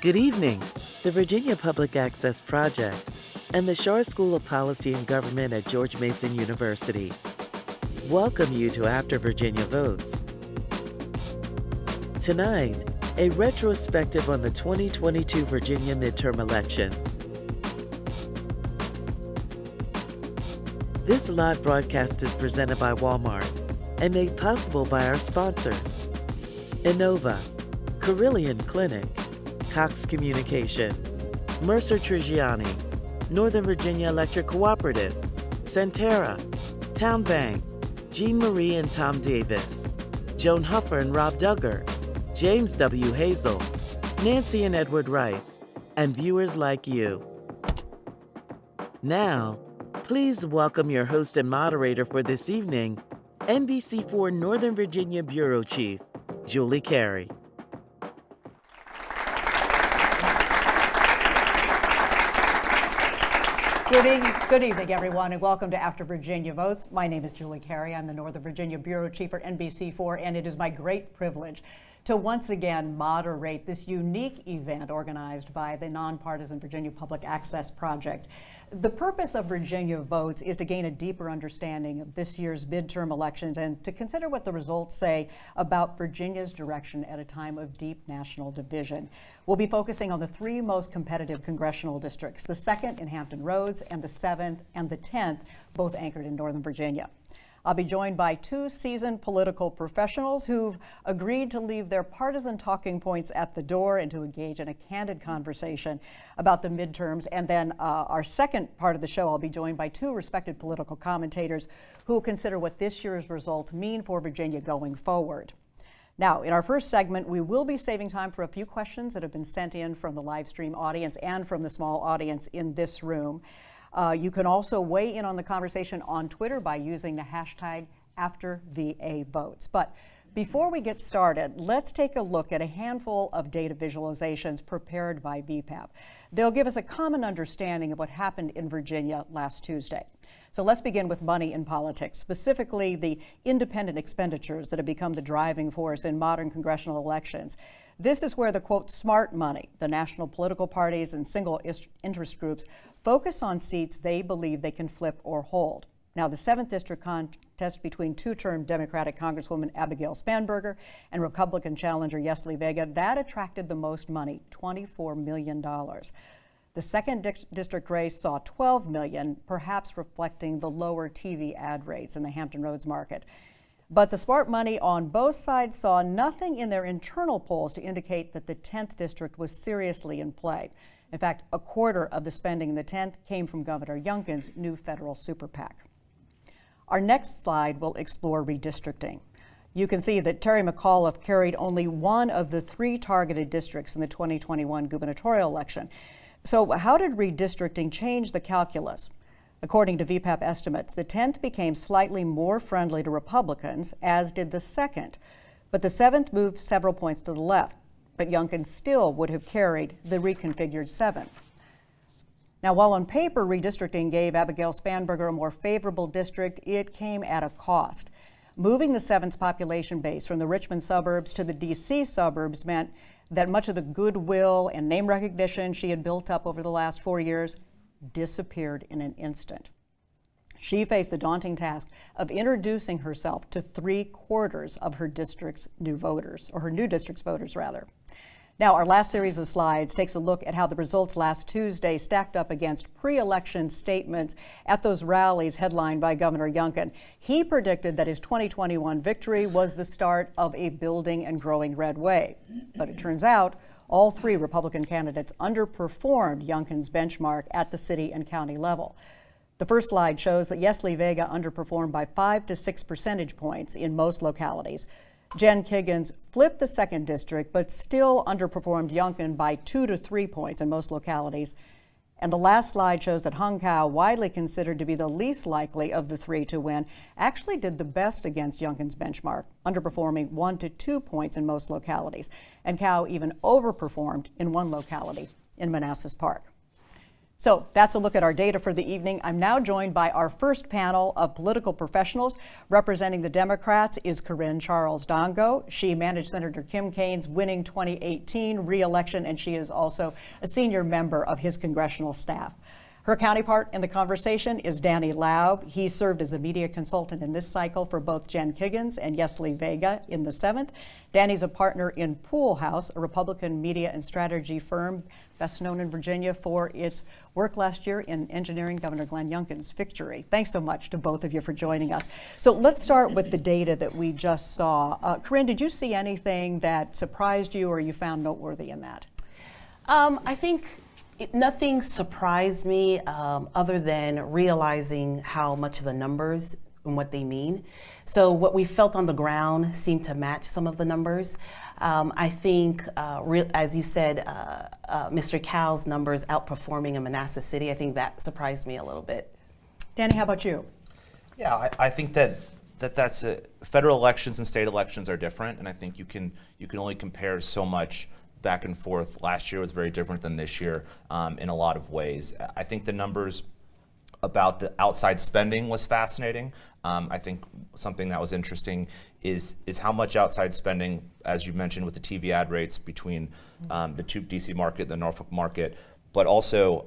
Good evening. The Virginia Public Access Project and the Schar School of Policy and Government at George Mason University welcome you to After Virginia Votes. Tonight, a retrospective on the 2022 Virginia midterm elections. This live broadcast is presented by Walmart and made possible by our sponsors: Innova, Carillion Clinic, Cox Communications, Mercer Trigiani, Northern Virginia Electric Cooperative, Centera, Town Bank, Jean Marie and Tom Davis, Joan Huffer and Rob Duggar, James W. Hazel, Nancy and Edward Rice, and viewers like you. Now, please welcome your host and moderator for this evening, NBC4 Northern Virginia Bureau Chief, Julie Carey. Good evening, everyone, and welcome to After Virginia Votes. My name is Julie Carey. I'm the Northern Virginia Bureau Chief for NBC4, and it is my great privilege to once again moderate this unique event organized by the nonpartisan Virginia Public Access Project. The purpose of Virginia Votes is to gain a deeper understanding of this year's midterm elections and to consider what the results say about Virginia's direction at a time of deep national division. We'll be focusing on the three most competitive congressional districts, the 2nd in Hampton Roads and the 7th and the 10th, both anchored in Northern Virginia. I'll be joined by two seasoned political professionals who've agreed to leave their partisan talking points at the door and to engage in a candid conversation about the midterms. And then our second part of the show, I'll be joined by two respected political commentators who will consider what this year's results mean for Virginia going forward. Now, in our first segment, we will be saving time for a few questions that have been sent in from the live stream audience and from the small audience in this room. You can also weigh in on the conversation on Twitter by using the hashtag AfterVAVotes. But before we get started, let's take a look at a handful of data visualizations prepared by VPAP. They'll give us a common understanding of what happened in Virginia last Tuesday. So let's begin with money in politics, specifically the independent expenditures that have become the driving force in modern congressional elections. This is where the, quote, smart money, the national political parties and single interest groups, focus on seats they believe they can flip or hold. Now, the 7th District contest between two-term Democratic Congresswoman Abigail Spanberger and Republican challenger Yesli Vega, that attracted the most money, $24 million. The 2nd District race saw $12 million, perhaps reflecting the lower TV ad rates in the Hampton Roads market. But the smart money on both sides saw nothing in their internal polls to indicate that the 10th District was seriously in play. In fact, a quarter of the spending in the 10th came from Governor Youngkin's new federal super PAC. Our next slide will explore redistricting. You can see that Terry McAuliffe carried only one of the three targeted districts in the 2021 gubernatorial election. So how did redistricting change the calculus? According to VPAP estimates, the 10th became slightly more friendly to Republicans, as did the 2nd. But the 7th moved several points to the left. But Youngkin still would have carried the reconfigured 7th. Now, while on paper redistricting gave Abigail Spanberger a more favorable district, it came at a cost. Moving the 7th's population base from the Richmond suburbs to the D.C. suburbs meant that much of the goodwill and name recognition she had built up over the last 4 years disappeared in an instant. She faced the daunting task of introducing herself to 3/4 of her district's new voters, or her new district's voters, rather. Now, our last series of slides takes a look at how the results last Tuesday stacked up against pre-election statements at those rallies headlined by Governor Youngkin. He predicted that his 2021 victory was the start of a building and growing red wave. But it turns out all three Republican candidates underperformed Youngkin's benchmark at the city and county level. The first slide shows that Yesli Vega underperformed by 5 to 6 percentage points in most localities. Jen Kiggins flipped the 2nd District, but still underperformed Youngkin by 2 to 3 points in most localities. And the last slide shows that Hung Kao, widely considered to be the least likely of the three to win, actually did the best against Youngkin's benchmark, underperforming 1 to 2 points in most localities. And Kao even overperformed in one locality, in Manassas Park. So that's a look at our data for the evening. I'm now joined by our first panel of political professionals. Representing the Democrats is Kéren Charles Dongo. She managed Senator Tim Kaine's winning 2018 re-election, and she is also a senior member of his congressional staff. Her counterpart in the conversation is Danny Laub. He served as a media consultant in this cycle for both Jen Kiggins and Yesli Vega in the 7th. Danny's a partner in Poolhouse, a Republican media and strategy firm best known in Virginia for its work last year in engineering Governor Glenn Youngkin's victory. Thanks so much to both of you for joining us. So let's start with the data that we just saw. Kéren, did you see anything that surprised you or you found noteworthy in that? I think nothing surprised me other than realizing how much of the numbers and what they mean. So what we felt on the ground seemed to match some of the numbers. I think, as you said, Mr. Cow's numbers outperforming in Manassas City, I think that surprised me a little bit. Danny, how about you? Yeah, I think that's federal elections and state elections are different, and I think you can only compare so much back and forth. Last year was very different than this year in a lot of ways. I think the numbers about the outside spending was fascinating. I think something that was interesting is how much outside spending, as you mentioned, with the TV ad rates between the two DC market, the Norfolk market, but also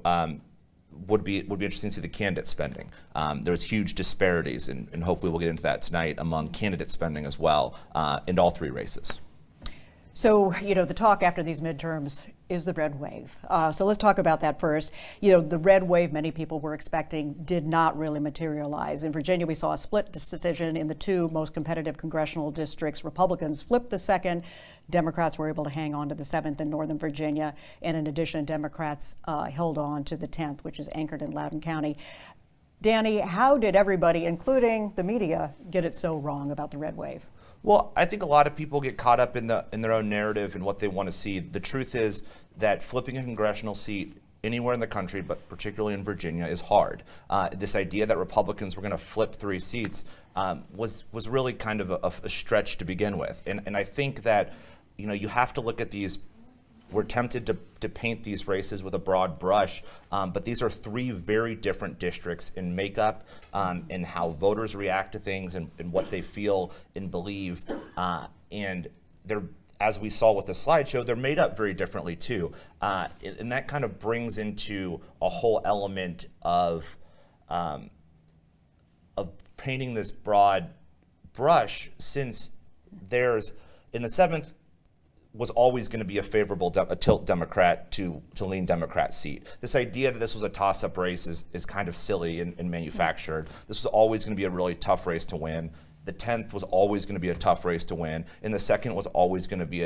would be interesting to see the candidate spending. There's huge disparities, and hopefully we'll get into that tonight, among candidate spending as well in all three races. So, the talk after these midterms is the red wave. So let's talk about that first. The red wave many people were expecting did not really materialize. In Virginia, we saw a split decision in the two most competitive congressional districts. Republicans flipped the second. Democrats were able to hang on to the 7th in Northern Virginia. And in addition, Democrats held on to the 10th, which is anchored in Loudoun County. Danny, how did everybody, including the media, get it so wrong about the red wave? Well, I think a lot of people get caught up in their own narrative and what they want to see. The truth is that flipping a congressional seat anywhere in the country, but particularly in Virginia, is hard. This idea that Republicans were going to flip 3 seats was really kind of a stretch to begin with. And I think that you have to look at these. We're tempted to paint these races with a broad brush, but these are 3 very different districts in makeup, in how voters react to things and what they feel and believe. And they're, as we saw with the slideshow, they're made up very differently too. And that kind of brings into a whole element of painting this broad brush, since there's, in the 7th, was always going to be a favorable a tilt Democrat to lean Democrat seat. This idea that this was a toss-up race is kind of silly and manufactured. This was always going to be a really tough race to win. The 10th was always going to be a tough race to win, and the 2nd was always going to be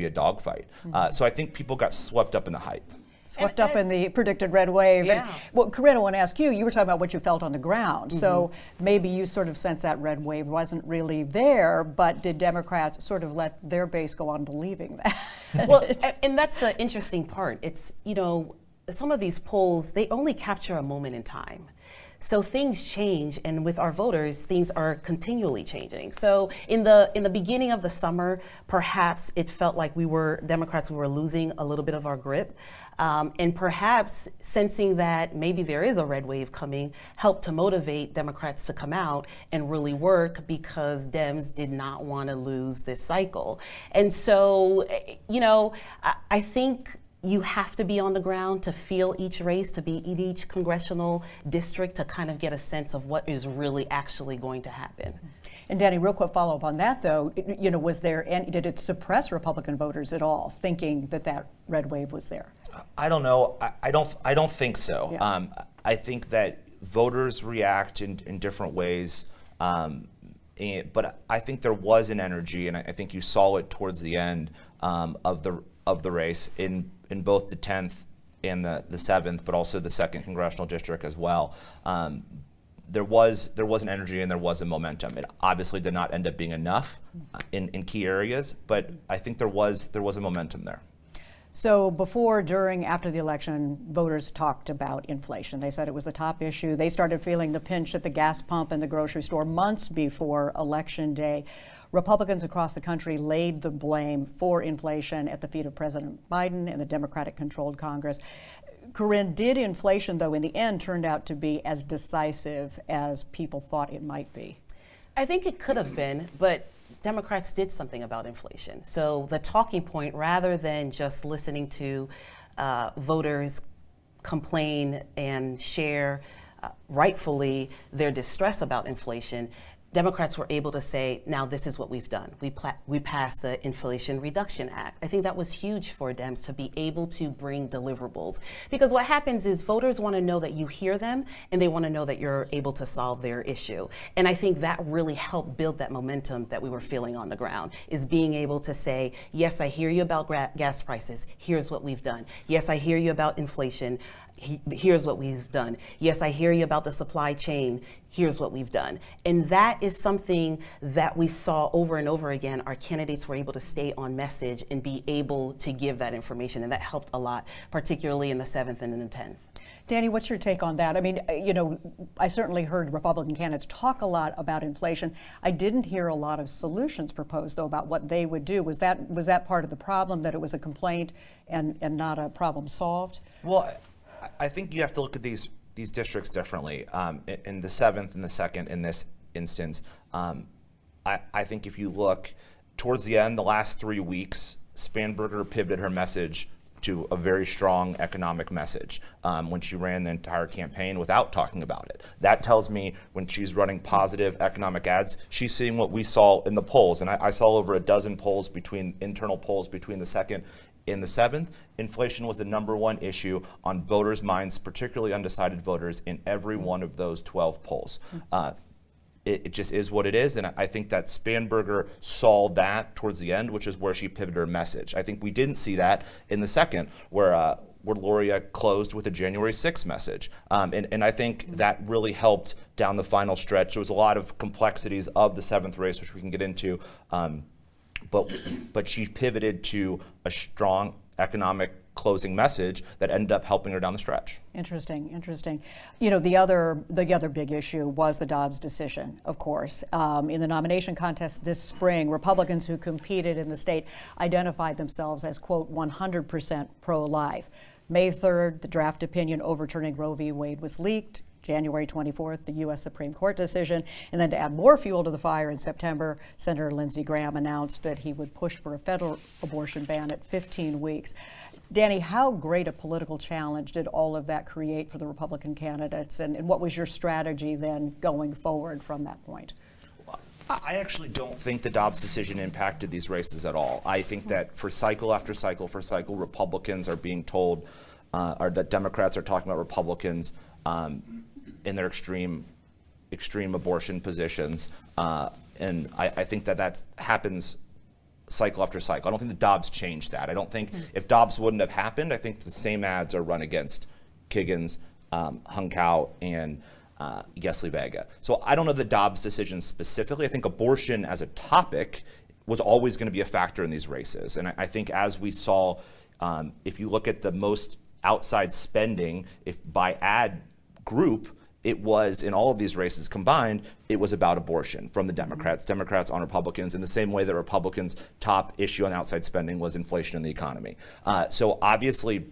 a dogfight. So I think people got swept up in the hype. Swept up in the predicted red wave. Yeah. And, well, Kéren, I want to ask you, you were talking about what you felt on the ground. So maybe you sort of sense that red wave wasn't really there, but did Democrats sort of let their base go on believing that? Well, and that's the interesting part. It's, some of these polls, they only capture a moment in time. So things change, and with our voters, things are continually changing. So in the beginning of the summer, perhaps it felt like Democrats were losing a little bit of our grip. And perhaps sensing that maybe there is a red wave coming helped to motivate Democrats to come out and really work, because Dems did not want to lose this cycle. And so, I think you have to be on the ground to feel each race, to be in each congressional district, to kind of get a sense of what is really actually going to happen. And Danny, real quick follow-up on that, though. Did it suppress Republican voters at all, thinking that red wave was there? I don't know. I don't think so. Yeah. I think that voters react in different ways, but I think there was an energy, and I think you saw it towards the end of the race in both the 10th and the 7th, but also the 2nd congressional district as well. There was an energy and there was a momentum. It obviously did not end up being enough in key areas, but I think there was a momentum there. So before, during, after the election, voters talked about inflation. They said it was the top issue. They started feeling the pinch at the gas pump and the grocery store months before Election Day. Republicans across the country laid the blame for inflation at the feet of President Biden and the Democratic-controlled Congress. Kéren, did inflation, though, in the end turned out to be as decisive as people thought it might be? I think it could have been, but Democrats did something about inflation. So the talking point, rather than just listening to voters complain and share rightfully their distress about inflation, Democrats were able to say, now this is what we've done. We passed the Inflation Reduction Act. I think that was huge for Dems to be able to bring deliverables. Because what happens is voters want to know that you hear them and they want to know that you're able to solve their issue. And I think that really helped build that momentum that we were feeling on the ground, is being able to say, yes, I hear you about gas prices. Here's what we've done. Yes, I hear you about inflation. Here's what we've done. Yes, I hear you about the supply chain. Here's what we've done. And that is something that we saw over and over again. Our candidates were able to stay on message and be able to give that information. And that helped a lot, particularly in the 7th and in the 10th. Danny, what's your take on that? I mean, I certainly heard Republican candidates talk a lot about inflation. I didn't hear a lot of solutions proposed, though, about what they would do. Was that part of the problem, that it was a complaint and not a problem solved? Well, I think you have to look at these districts differently. In the 7th and the 2nd, in this instance, I think if you look towards the end, the last 3 weeks, Spanberger pivoted her message to a very strong economic message when she ran the entire campaign without talking about it. That tells me when she's running positive economic ads, she's seeing what we saw in the polls. And I saw over a dozen polls, internal polls between the 2nd and the 7th. Inflation was the #1 issue on voters' minds, particularly undecided voters, in every one of those 12 polls. It just is what it is, and I think that Spanberger saw that towards the end, which is where she pivoted her message. I think we didn't see that in the 2nd, where Gloria closed with a January 6th message. And I think that really helped down the final stretch. There was a lot of complexities of the 7th race, which we can get into, but she pivoted to a strong economic closing message that ended up helping her down the stretch. Interesting. The other big issue was the Dobbs decision, of course. In the nomination contest this spring, Republicans who competed in the state identified themselves as, quote, 100% pro-life. May 3rd, the draft opinion overturning Roe v. Wade was leaked. January 24th, the U.S. Supreme Court decision. And then to add more fuel to the fire, in September, Senator Lindsey Graham announced that he would push for a federal abortion ban at 15 weeks. Danny, how great a political challenge did all of that create for the Republican candidates? And what was your strategy then going forward from that point? I actually don't think the Dobbs decision impacted these races at all. I think that for cycle after cycle, Republicans are being told, or that Democrats are talking about Republicans in their extreme abortion positions, and I think that happens cycle after cycle. I don't think the Dobbs changed that. I don't think if Dobbs wouldn't have happened, I think the same ads are run against Kiggins, Hunkau, and Yesli Vega. So I don't know the Dobbs decision specifically. I think abortion as a topic was always going to be a factor in these races, and I think as we saw, if you look at the most outside spending, if by ad group, it was in all of these races combined, it was about abortion from the Democrats on Republicans, in the same way that Republicans' top issue on outside spending was inflation in the economy. So obviously,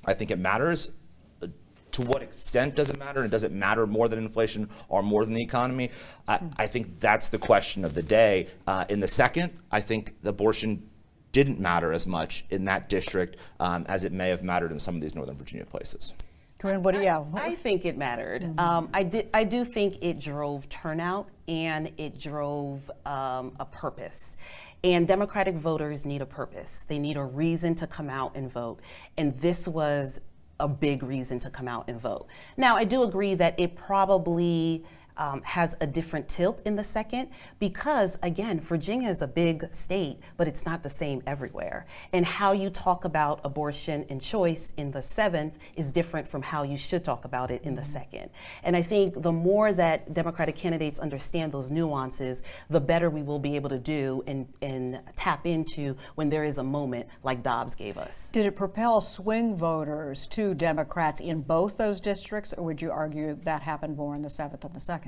I think it matters. To what extent does it matter? And does it matter more than inflation or more than the economy? I think that's the question of the day. In the 2nd, I think the abortion didn't matter as much in that district as it may have mattered in some of these Northern Virginia places. Kéren, what do you have? I think it mattered. I do think it drove turnout and it drove a purpose. And Democratic voters need a purpose. They need a reason to come out and vote. And this was a big reason to come out and vote. Now, I do agree that it probably has a different tilt in the 2nd because, again, Virginia is a big state, but it's not the same everywhere. And how you talk about abortion and choice in the 7th is different from how you should talk about it in the 2nd. And I think the more that Democratic candidates understand those nuances, the better we will be able to do and tap into when there is a moment like Dobbs gave us. Did it propel swing voters to Democrats in both those districts, or would you argue that happened more in the 7th and the 2nd?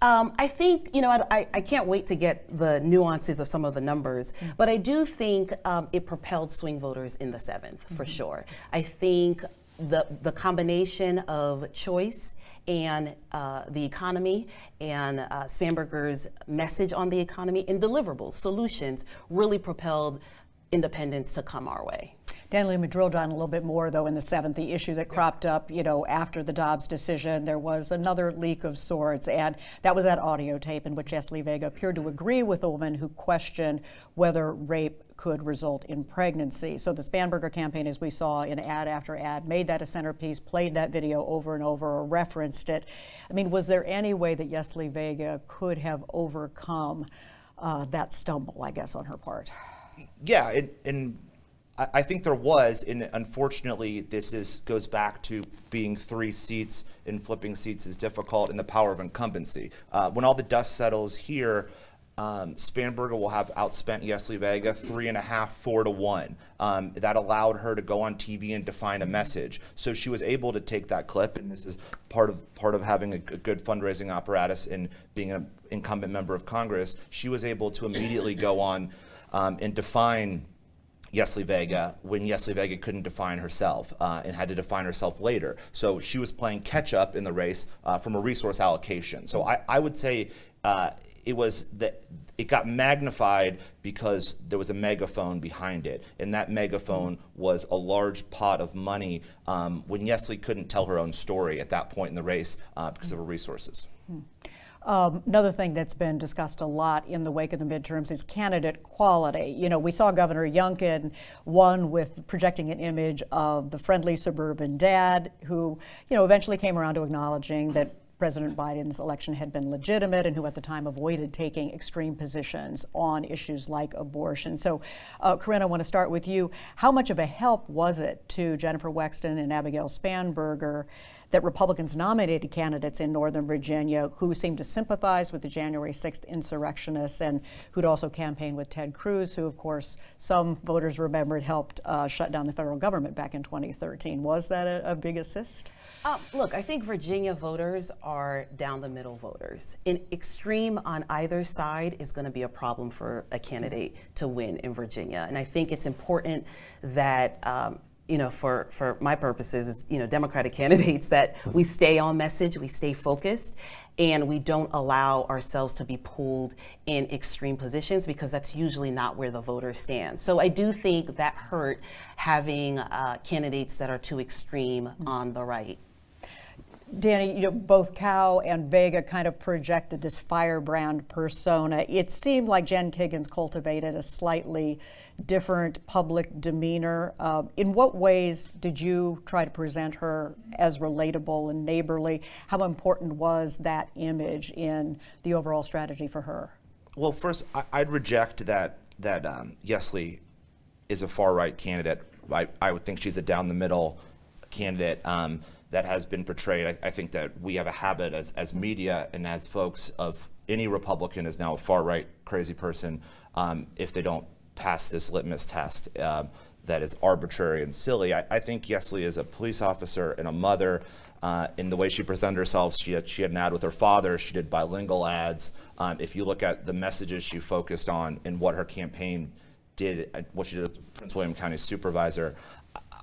I think, I can't wait to get the nuances of some of the numbers, but I do think it propelled swing voters in the 7th, for sure. I think the combination of choice and the economy and Spanberger's message on the economy and deliverables, solutions, really propelled independence to come our way. Dan, let me drill down a little bit more, though, in the 7th, the issue that cropped up, after the Dobbs decision. There was another leak of sorts, and that was that audio tape in which Yesli Vega appeared to agree with a woman who questioned whether rape could result in pregnancy. So the Spanberger campaign, as we saw in ad after ad, made that a centerpiece, played that video over and over, or referenced it. I mean, was there any way that Yesli Vega could have overcome that stumble, I guess, on her part? Yeah, and I think there was, and unfortunately, this goes back to being 3 seats and flipping seats is difficult, and the power of incumbency. When all the dust settles here, Spanberger will have outspent Yesli Vega 3.5, 4 to 1. That allowed her to go on TV and define a message. So she was able to take that clip, and this is part of having a good fundraising apparatus and being an incumbent member of Congress. She was able to immediately go on and define Yesli Vega when Yesli Vega couldn't define herself and had to define herself later. So she was playing catch up in the race from a resource allocation. So I would say it got magnified because there was a megaphone behind it, and that megaphone was a large pot of money when Yesli couldn't tell her own story at that point in the race because of her resources. Another thing that's been discussed a lot in the wake of the midterms is candidate quality. We saw Governor Youngkin won with projecting an image of the friendly suburban dad who, eventually came around to acknowledging that President Biden's election had been legitimate and who at the time avoided taking extreme positions on issues like abortion. So, Kéren, I want to start with you. How much of a help was it to Jennifer Wexton and Abigail Spanberger that Republicans nominated candidates in Northern Virginia who seemed to sympathize with the January 6th insurrectionists and who'd also campaigned with Ted Cruz, who, of course, some voters remembered helped shut down the federal government back in 2013. Was that a big assist? Look, I think Virginia voters are down the middle voters. Extreme on either side is going to be a problem for a candidate to win in Virginia. And I think it's important that for my purposes, Democratic candidates, that we stay on message, we stay focused, and we don't allow ourselves to be pulled in extreme positions because that's usually not where the voters stand. So I do think that hurt having candidates that are too extreme on the right. Danny, both Cow and Vega kind of projected this firebrand persona. It seemed like Jen Kiggins cultivated a slightly different public demeanor. In what ways did you try to present her as relatable and neighborly? How important was that image in the overall strategy for her? Well, first, I'd reject that Yesli is a far-right candidate. I would think she's a down-the-middle candidate that has been portrayed. I think that we have a habit as media and as folks of any Republican is now a far-right crazy person if they don't pass this litmus test that is arbitrary and silly. I think Yesli is a police officer and a mother. In the way she presented herself, she had an ad with her father. She did bilingual ads. If you look at the messages she focused on and what her campaign did, what she did as Prince William County supervisor,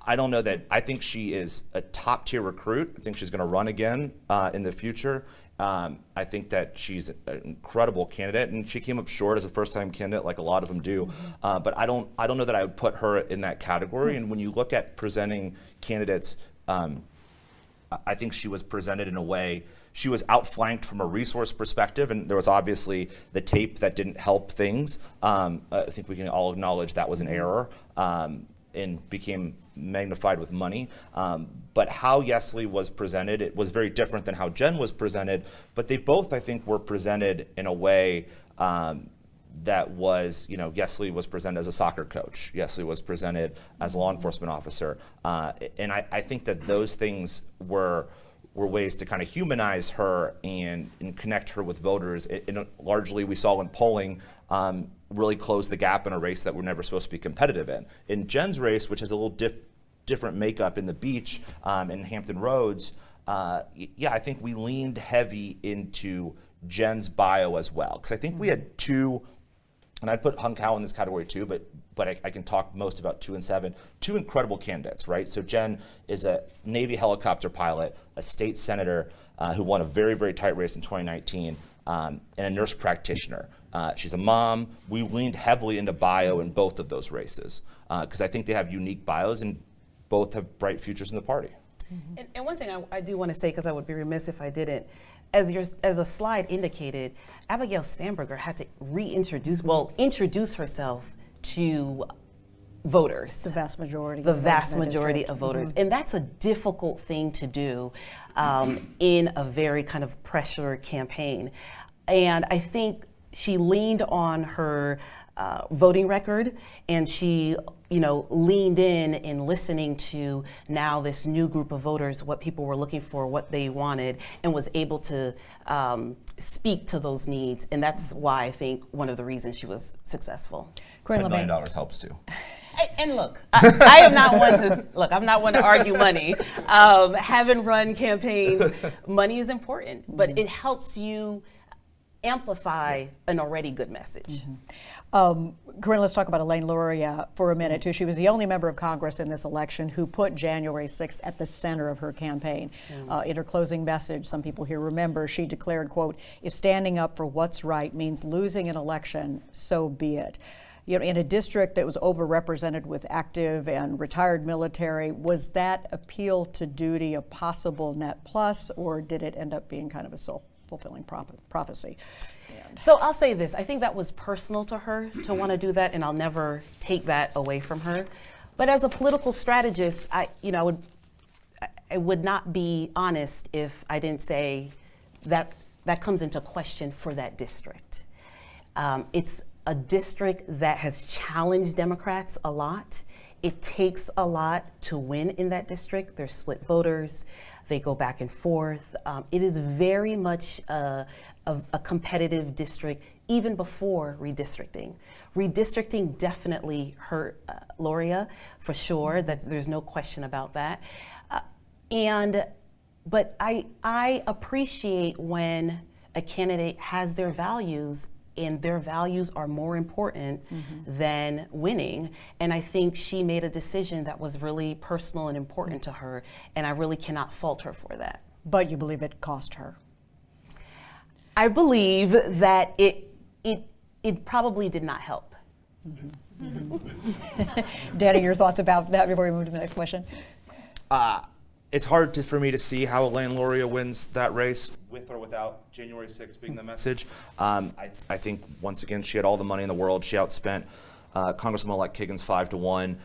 I don't know that. I think she is a top-tier recruit. I think she's going to run again in the future. I think that she's an incredible candidate, and she came up short as a first-time candidate, like a lot of them do. But I don't know that I would put her in that category. And when you look at presenting candidates, I think she was presented in a way. She was outflanked from a resource perspective, and there was obviously the tape that didn't help things. I think we can all acknowledge that was an error and became magnified with money. But how Yesli was presented, it was very different than how Jen was presented, but they both, I think, were presented in a way that was, Yesli was presented as a soccer coach. Yesli was presented as a law enforcement officer. And I think that those things were ways to kind of humanize her and connect her with voters. And largely, we saw in polling, really close the gap in a race that we're never supposed to be competitive in. In Jen's race, which has a little different makeup in the beach in Hampton Roads, I think we leaned heavy into Jen's bio as well. Because I think we had two, and I'd put Hung Kao in this category too, but but I can talk most about 2 and 7. Two incredible candidates, right? So Jen is a Navy helicopter pilot, a state senator who won a very, very tight race in 2019, and a nurse practitioner. She's a mom. We leaned heavily into bio in both of those races because I think they have unique bios and both have bright futures in the party. And one thing I do want to say, because I would be remiss if I didn't, as a slide indicated, Abigail Spanberger had to introduce herself to voters. The vast majority. The vast majority of voters. And that's a difficult thing to do in a very kind of pressure campaign. And I think she leaned on her voting record, and she leaned in listening to now this new group of voters, what people were looking for, what they wanted, and was able to speak to those needs. And that's why I think one of the reasons she was successful. $10 million helps too. And look, I am not one to I'm not one to argue money. Having run campaigns, money is important, but it helps you amplify an already good message. Kéren, let's talk about Elaine Luria for a minute, too. She was the only member of Congress in this election who put January 6th at the center of her campaign. In her closing message, some people here remember, she declared, quote, "If standing up for what's right means losing an election, so be it." In a district that was overrepresented with active and retired military, was that appeal to duty a possible net plus, or did it end up being kind of a self-fulfilling prophecy? So I'll say this, I think that was personal to her to want to do that, and I'll never take that away from her. But as a political strategist, I would not be honest if I didn't say that that comes into question for that district. It's a district that has challenged Democrats a lot. It takes a lot to win in that district. There's split voters. They go back and forth. It is very much a competitive district, even before redistricting. Redistricting definitely hurt Luria, for sure. There's no question about that. But I appreciate when a candidate has their values, and their values are more important than winning. And I think she made a decision that was really personal and important to her, and I really cannot fault her for that. But you believe it cost her? I believe that it probably did not help. Danny, your thoughts about that before we move to the next question? It's hard for me to see how Elaine Luria wins that race with or without January 6th being the message. I think, once again, she had all the money in the world. She outspent Congresswoman-elect Kiggins 5-1.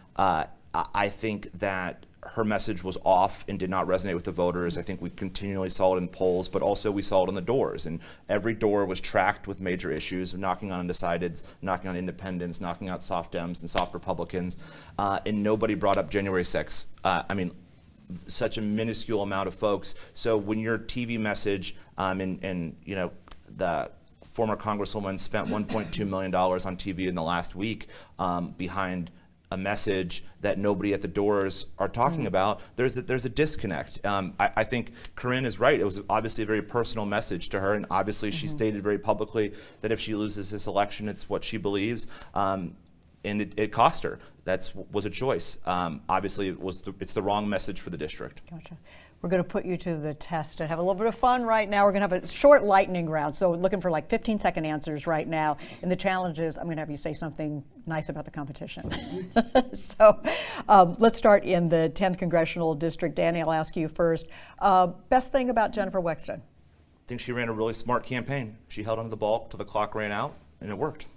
I think that her message was off and did not resonate with the voters. I think we continually saw it in polls, but also we saw it on the doors. And every door was tracked with major issues, knocking on undecideds, knocking on independents, knocking out soft Dems and soft Republicans. And nobody brought up January 6th. Such a minuscule amount of folks. So when your TV message, and the former Congresswoman spent $1.2 million on TV in the last week behind a message that nobody at the doors are talking about, there's a disconnect. I think Kéren is right. It was obviously a very personal message to her, and obviously she stated very publicly that if she loses this election, it's what she believes. And it cost her. That was a choice. Obviously, it's the wrong message for the district. Gotcha. We're going to put you to the test and have a little bit of fun right now. We're going to have a short lightning round, so looking for like 15-second answers right now. And the challenge is I'm going to have you say something nice about the competition. So let's start in the 10th Congressional District. Danny, I'll ask you first. Best thing about Jennifer Wexton? I think she ran a really smart campaign. She held onto the ball till the clock ran out, and it worked.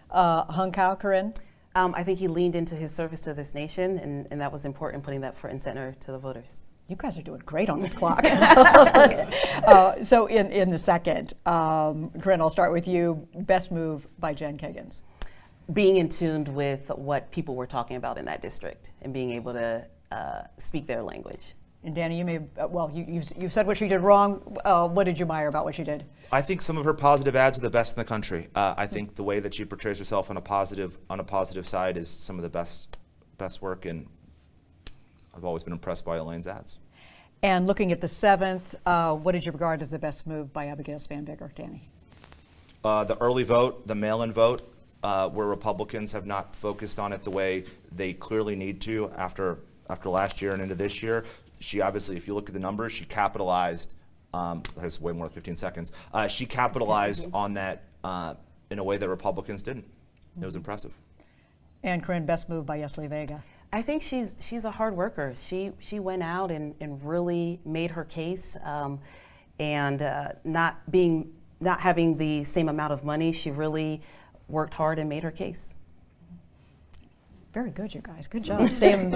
Hung Kao, Kéren? I think he leaned into his service to this nation, and that was important, putting that front and center to the voters. You guys are doing great on this clock. So in the second, Kéren, I'll start with you. Best move by Jen Kiggins? Being in tune with what people were talking about in that district and being able to speak their language. And Danny, you may, you've said what she did wrong. What did you admire about what she did? I think some of her positive ads are the best in the country. I think the way that she portrays herself on a positive side is some of the best work, and I've always been impressed by Elaine's ads. And looking at the 7th, what did you regard as the best move by Abigail Spanberger, Danny? The early vote, the mail-in vote, where Republicans have not focused on it the way they clearly need to after last year and into this year. She obviously, if you look at the numbers, she capitalized. There's way more than 15 seconds. She capitalized on that in a way that Republicans didn't. It was impressive. And Kéren, best move by Yesli Vega. I think she's a hard worker. She went out and really made her case, and not having the same amount of money, she really worked hard and made her case. Very good, you guys. Good job staying.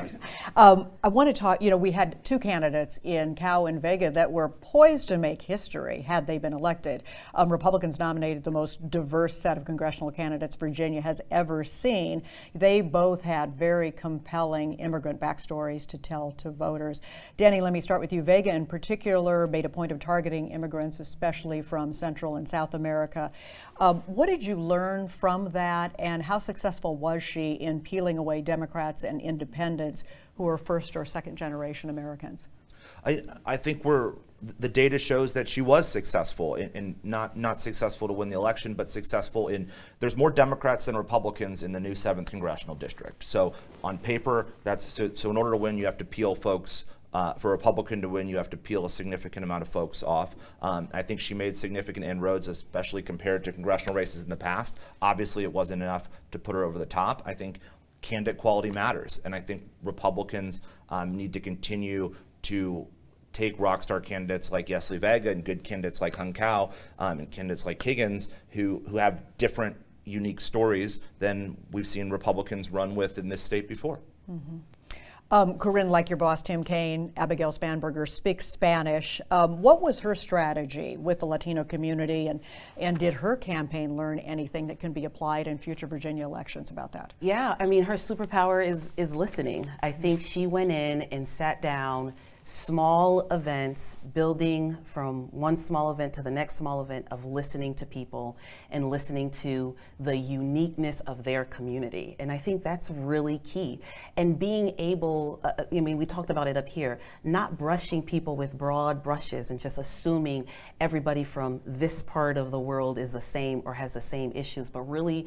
I want to talk, we had two candidates in Cao and Vega that were poised to make history had they been elected. Republicans nominated the most diverse set of congressional candidates Virginia has ever seen. They both had very compelling immigrant backstories to tell to voters. Danny, let me start with you. Vega in particular made a point of targeting immigrants, especially from Central and South America. What did you learn from that, and how successful was she in peeling away Democrats and independents who are first or second generation Americans? I think the data shows that she was successful in not successful to win the election, but successful in, there's more Democrats than Republicans in the new 7th congressional district. So on paper, so in order to win, you have to peel folks. For a Republican to win, you have to peel a significant amount of folks off. I think she made significant inroads, especially compared to congressional races in the past. Obviously, it wasn't enough to put her over the top. I think candidate quality matters, and I think Republicans need to continue to take rock star candidates like Yesli Vega and good candidates like Hung Cao and candidates like Higgins who have different, unique stories than we've seen Republicans run with in this state before. Mm-hmm. Kéren, like your boss, Tim Kaine, Abigail Spanberger, speaks Spanish. What was her strategy with the Latino community, and did her campaign learn anything that can be applied in future Virginia elections about that? Yeah, I mean, her superpower is listening. I think she went in and sat down, small events, building from one small event to the next small event of listening to people and listening to the uniqueness of their community. And I think that's really key. And being able, we talked about it up here, not brushing people with broad brushes and just assuming everybody from this part of the world is the same or has the same issues, but really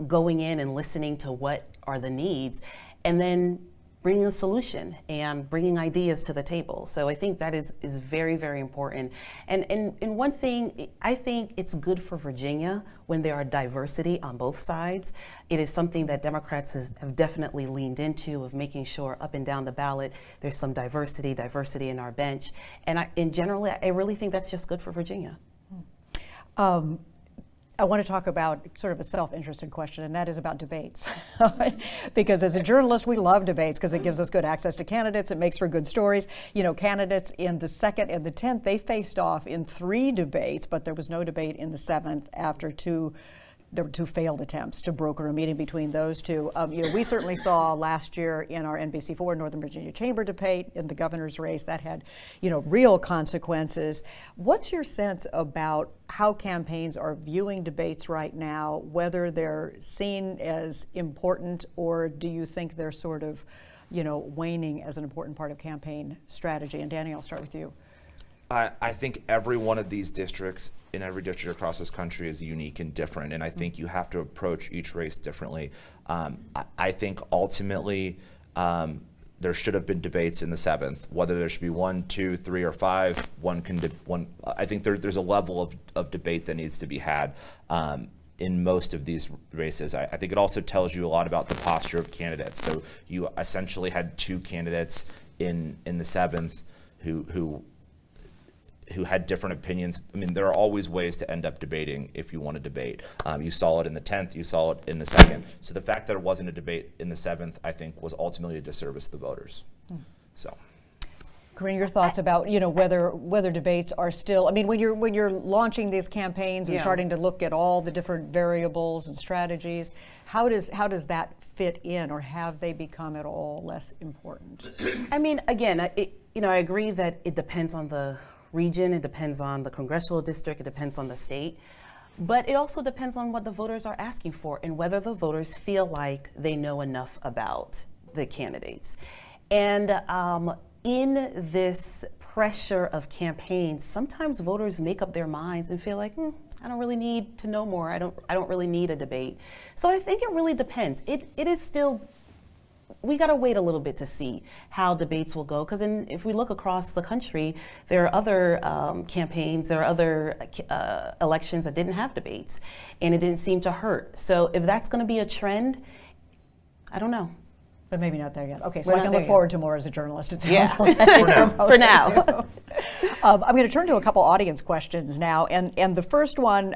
going in and listening to what are the needs, and then bringing a solution and bringing ideas to the table. So I think that is very, very important. And one thing, I think it's good for Virginia when there are diversity on both sides. It is something that Democrats have definitely leaned into, of making sure up and down the ballot there's some diversity in our bench. And in general, I really think that's just good for Virginia. I want to talk about sort of a self-interested question, and that is about debates. Because as a journalist, we love debates because it gives us good access to candidates. It makes for good stories. Candidates in the 2nd and the 10th, they faced off in 3 debates, but there was no debate in the 7th after there were 2 failed attempts to broker a meeting between those two. We certainly saw last year in our NBC4 Northern Virginia Chamber debate in the governor's race that had, real consequences. What's your sense about how campaigns are viewing debates right now, whether they're seen as important, or do you think they're sort of, waning as an important part of campaign strategy? And Danny, I'll start with you. I think every one of these districts in every district across this country is unique and different, and I think you have to approach each race differently. I think ultimately there should have been debates in the 7th, whether there should be 1, 2, 3, or 5. I think there's a level of debate that needs to be had in most of these races. I think it also tells you a lot about the posture of candidates. So you essentially had 2 candidates in the 7th who had different opinions. I mean, there are always ways to end up debating if you want to debate. You saw it in the 10th, you saw it in the 2nd. So the fact that there wasn't a debate in the 7th, I think, was ultimately a disservice to the voters. So. Kéren, your thoughts about whether debates are still, when you're launching these campaigns and starting to look at all the different variables and strategies, how does that fit in, or have they become at all less important? Again, I agree that it depends on the region, it depends on the congressional district, it depends on the state, but it also depends on what the voters are asking for and whether the voters feel like they know enough about the candidates. And in this pressure of campaigns, sometimes voters make up their minds and feel like, I don't really need to know more. I don't really need a debate. So I think it really depends. It is still, we got to wait a little bit to see how debates will go, because if we look across the country, there are other campaigns, there are other elections that didn't have debates, and it didn't seem to hurt. So if that's going to be a trend, I don't know. But maybe not there yet. Okay, so We're I not can there look yet. forward to more as a journalist, it sounds Yeah. like. For now. I'm going to turn to a couple audience questions now, and the first one,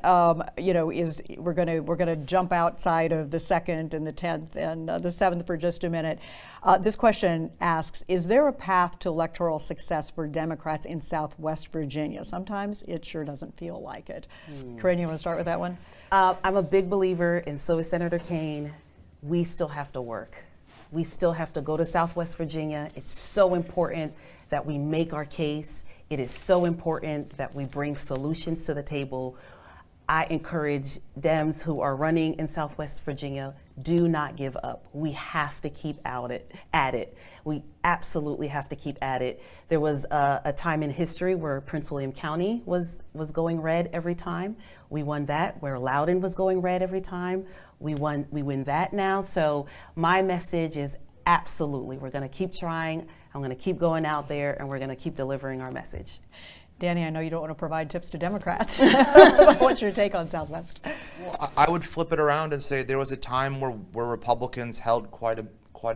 is we're going to jump outside of the 2nd and the 10th and the 7th for just a minute. This question asks: is there a path to electoral success for Democrats in Southwest Virginia? Sometimes it sure doesn't feel like it. Kéren, you want to start with that one? I'm a big believer, and so is Senator Kaine. We still have to work. We still have to go to Southwest Virginia. It's so important that we make our case. It is so important that we bring solutions to the table. I encourage Dems who are running in Southwest Virginia, do not give up. We have to keep at it. We absolutely have to keep at it. There was a time in history where Prince William County was going red every time. We won that. Where Loudoun was going red every time. We win that now. So my message is absolutely, we're going to keep trying. I'm going to keep going out there, and we're going to keep delivering our message. Danny, I know you don't want to provide tips to Democrats. But what's your take on Southwest? Well, I would flip it around and say there was a time where Republicans held quite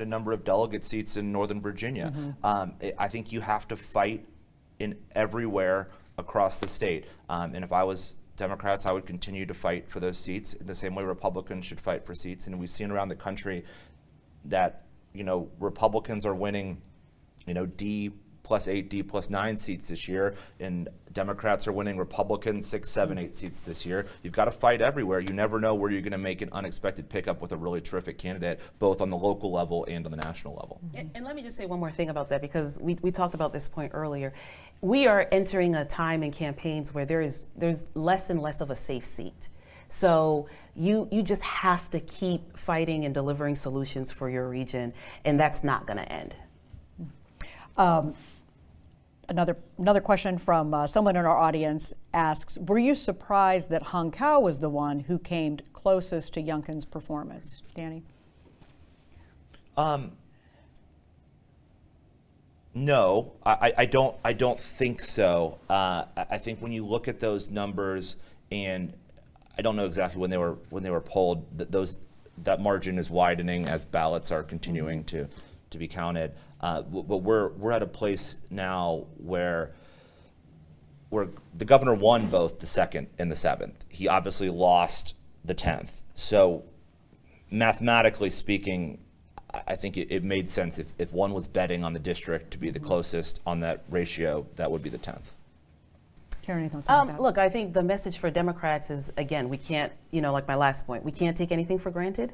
a number of delegate seats in Northern Virginia. I think you have to fight in everywhere across the state. And if I was Democrats, I would continue to fight for those seats the same way Republicans should fight for seats. And we've seen around the country that, Republicans are winning, D+8, D+9 seats this year, and Democrats are winning Republicans 6, 7, 8 seats this year. You've got to fight everywhere. You never know where you're going to make an unexpected pickup with a really terrific candidate, both on the local level and on the national level. And let me just say one more thing about that, because we talked about this point earlier. We are entering a time in campaigns where there's less and less of a safe seat. So you just have to keep fighting and delivering solutions for your region, and that's not going to end. Another question from someone in our audience asks: were you surprised that Hung Kao was the one who came closest to Youngkin's performance? Danny? No, I don't think so. I think when you look at those numbers, and I don't know exactly when they were polled, that margin is widening as ballots are continuing to be counted. But we're at a place now where the governor won both the 2nd and the 7th. He obviously lost the 10th. So mathematically speaking, I think it made sense if one was betting on the district to be the closest on that ratio, that would be the 10th. Kéren, any thoughts on that? Look, I think the message for Democrats is, again, we can't, like my last point, we can't take anything for granted.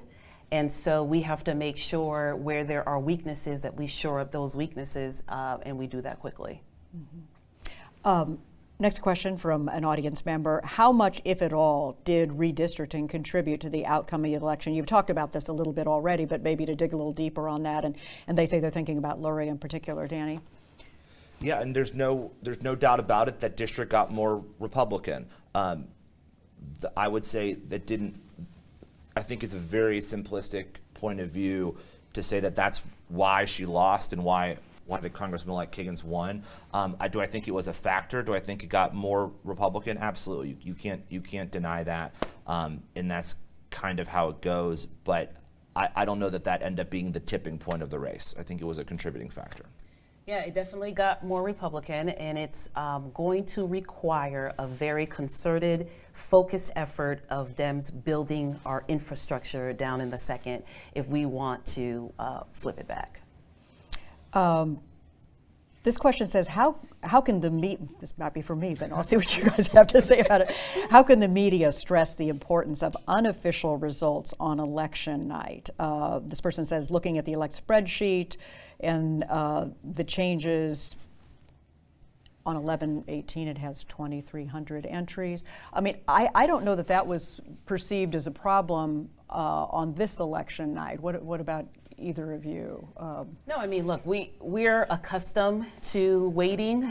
And so we have to make sure where there are weaknesses that we shore up those weaknesses, and we do that quickly. Next question from an audience member: how much, if at all, did redistricting contribute to the outcome of the election? You've talked about this a little bit already, but maybe to dig a little deeper on that. And they say they're thinking about Lurie in particular. Danny? Yeah, and there's no doubt about it that district got more Republican. I would say that didn't. I think it's a very simplistic point of view to say that that's why she lost and why the congressman like Higgins won. Do I think it was a factor? Do I think it got more Republican? Absolutely. You can't deny that, and that's kind of how it goes. But I don't know that ended up being the tipping point of the race. I think it was a contributing factor. Yeah, it definitely got more Republican, and it's going to require a very concerted, focused effort of Dems building our infrastructure down in the 2nd if we want to flip it back. This question says, how can this might be for me, but I'll see what you guys have to say about it. How can the media stress the importance of unofficial results on election night? This person says, looking at the elect spreadsheet and the changes on 11/18, it has 2,300 entries. I mean, I don't know that was perceived as a problem on this election night. What about either of you? No, I mean, look, we're accustomed to waiting.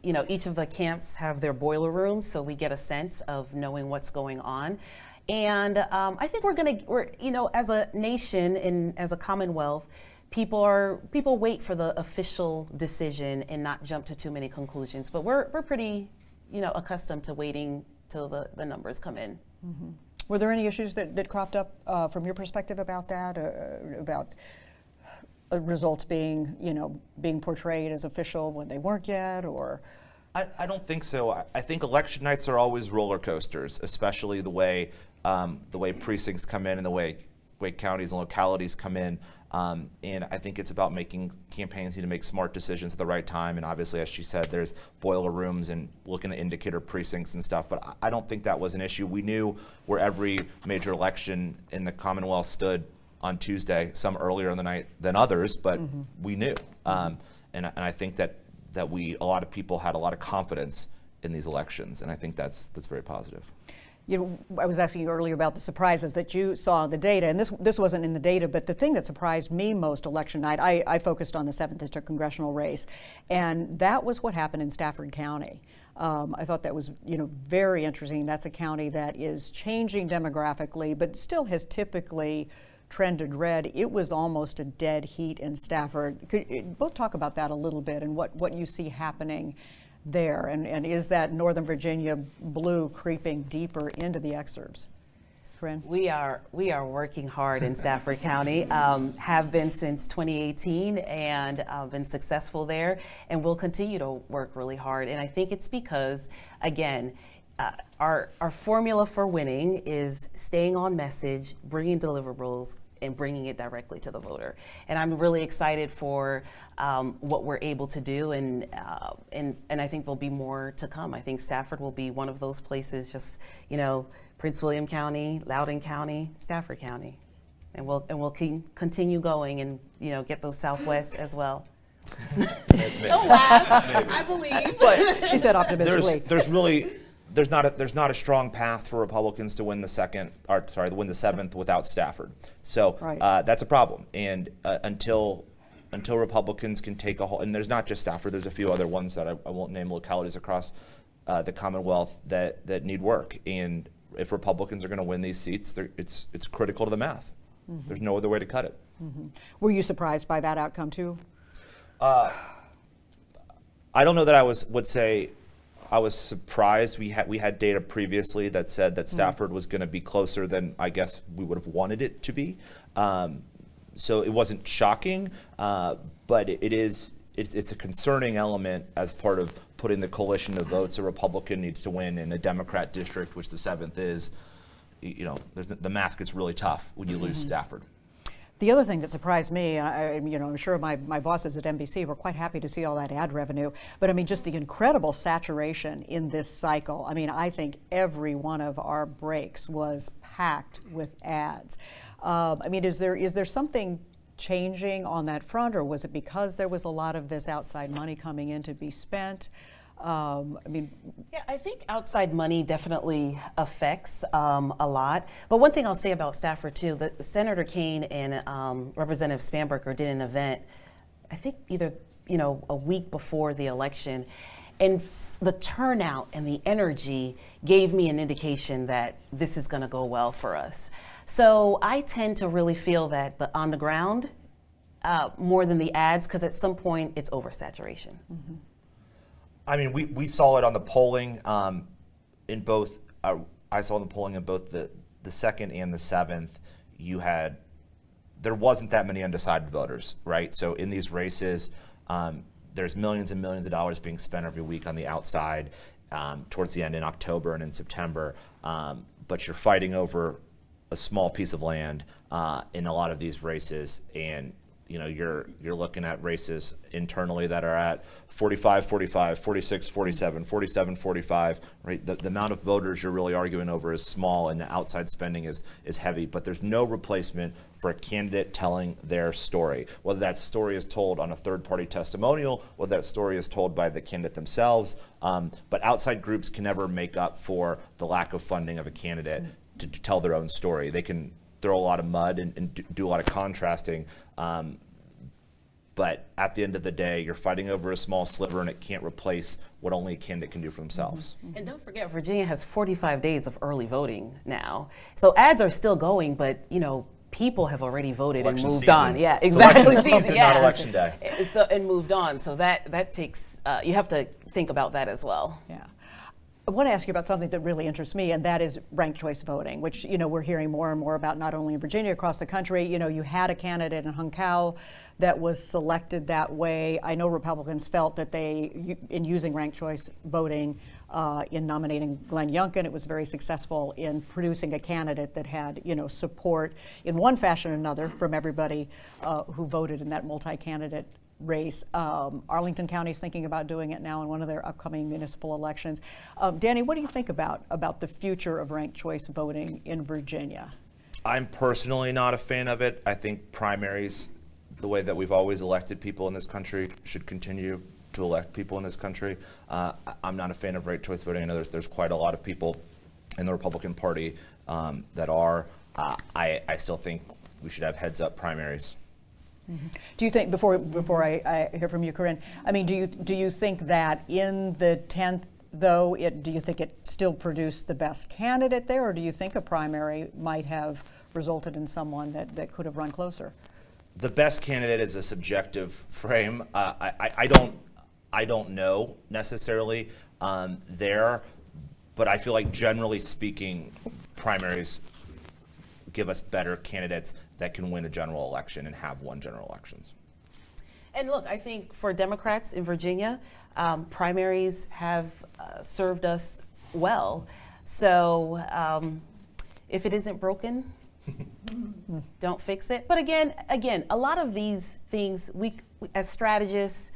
each of the camps have their boiler rooms, so we get a sense of knowing what's going on. And I think we're as a nation and as a Commonwealth, people wait for the official decision and not jump to too many conclusions. But we're pretty, accustomed to waiting till the numbers come in. Mm-hmm. Were there any issues that cropped up from your perspective about that, about results being portrayed as official when they weren't yet, or? I don't think so. I think election nights are always roller coasters, especially the way precincts come in and the way counties and localities come in. And I think it's about making campaigns need to make smart decisions at the right time. And obviously, as she said, there's boiler rooms and looking at indicator precincts and stuff. But I don't think that was an issue. We knew where every major election in the Commonwealth stood on Tuesday, some earlier in the night than others, but we knew. And I think that a lot of people had a lot of confidence in these elections, and I think that's very positive. I was asking you earlier about the surprises that you saw in the data, and this wasn't in the data, but the thing that surprised me most election night, I focused on the 7th District congressional race, and that was what happened in Stafford County. I thought that was, very interesting. That's a county that is changing demographically, but still has typically trended red. It was almost a dead heat in Stafford. Could you both talk about that a little bit and what you see happening there, and is that Northern Virginia blue creeping deeper into the exurbs? Kéren? We are working hard in Stafford County, have been since 2018, and been successful there, and we'll continue to work really hard. And I think it's because, again, our formula for winning is staying on message, bringing deliverables, and bringing it directly to the voter. And I'm really excited for what we're able to do, and I think there'll be more to come. I think Stafford will be one of those places, just Prince William County, Loudoun County, Stafford County, and we'll continue going and get those Southwest as well. Don't laugh. I believe. But she said optimistically. There's not a strong path for Republicans to win the 7th without Stafford. So right. That's a problem. And until Republicans can take a hold, and there's not just Stafford, there's a few other ones that I won't name, localities across the Commonwealth that need work. And if Republicans are going to win these seats, it's critical to the math. Mm-hmm. There's no other way to cut it. Mm-hmm. Were you surprised by that outcome too? I don't know that I would say I was surprised. We had data previously that said that Stafford was going to be closer than I guess we would have wanted it to be. So it wasn't shocking, but it's a concerning element as part of putting the coalition of votes a Republican needs to win in a Democrat district, which the 7th is. The math gets really tough when you lose Stafford. The other thing that surprised me, I'm sure my bosses at NBC were quite happy to see all that ad revenue, but just the incredible saturation in this cycle. I think every one of our breaks was packed with ads. Is there something changing on that front, or was it because there was a lot of this outside money coming in to be spent? Yeah, I think outside money definitely affects a lot. But one thing I'll say about Stafford too, that Senator Kaine and Representative Spanberger did an event, I think either a week before the election, and the turnout and the energy gave me an indication that this is going to go well for us. So I tend to really feel that on the ground more than the ads, because at some point it's oversaturation. Mm-hmm. We saw it on the polling in both. I saw the polling in both the 2nd and the 7th. There wasn't that many undecided voters, right? So in these races, there's millions and millions of dollars being spent every week on the outside towards the end in October and in September. But you're fighting over a small piece of land in a lot of these races, and you're looking at races internally that are at 45, 45, 46, 47, 47, 45, right? The amount of voters you're really arguing over is small, and the outside spending is heavy, but there's no replacement for a candidate telling their story, whether that story is told on a third-party testimonial, whether that story is told by the candidate themselves, but outside groups can never make up for the lack of funding of a candidate to tell their own story. They can throw a lot of mud and do a lot of contrasting, but at the end of the day, you're fighting over a small sliver, and it can't replace what only a candidate can do for themselves. And don't forget, Virginia has 45 days of early voting now. So ads are still going, but people have already voted and moved season. on. Yeah, It's exactly. election season, not election day. And moved on. So that takes, you have to think about that as well. Yeah. I want to ask you about something that really interests me, and that is ranked choice voting, which we're hearing more and more about, not only in Virginia, across the country. You had a candidate in Hunkau that was selected that way. I know Republicans felt that in using ranked choice voting in nominating Glenn Youngkin, it was very successful in producing a candidate that had support in one fashion or another from everybody who voted in that multi-candidate race. Arlington County is thinking about doing it now in one of their upcoming municipal elections. Danny, what do you think about the future of ranked choice voting in Virginia? I'm personally not a fan of it. I think primaries, the way that we've always elected people in this country, should continue to elect people in this country. I'm not a fan of ranked choice voting. I know there's quite a lot of people in the Republican Party that are. I still think we should have heads-up primaries. Mm-hmm. Do you think, before I hear from you, Kéren, I mean, do you think that in the 10th, though, do you think it still produced the best candidate there, or do you think a primary might have resulted in someone that could have run closer? The best candidate is a subjective frame. I don't know necessarily there, but I feel like generally speaking, primaries give us better candidates that can win a general election and have won general elections. And look, I think for Democrats in Virginia, primaries have served us well. So if it isn't broken, don't fix it. But again, a lot of these things, we as strategists,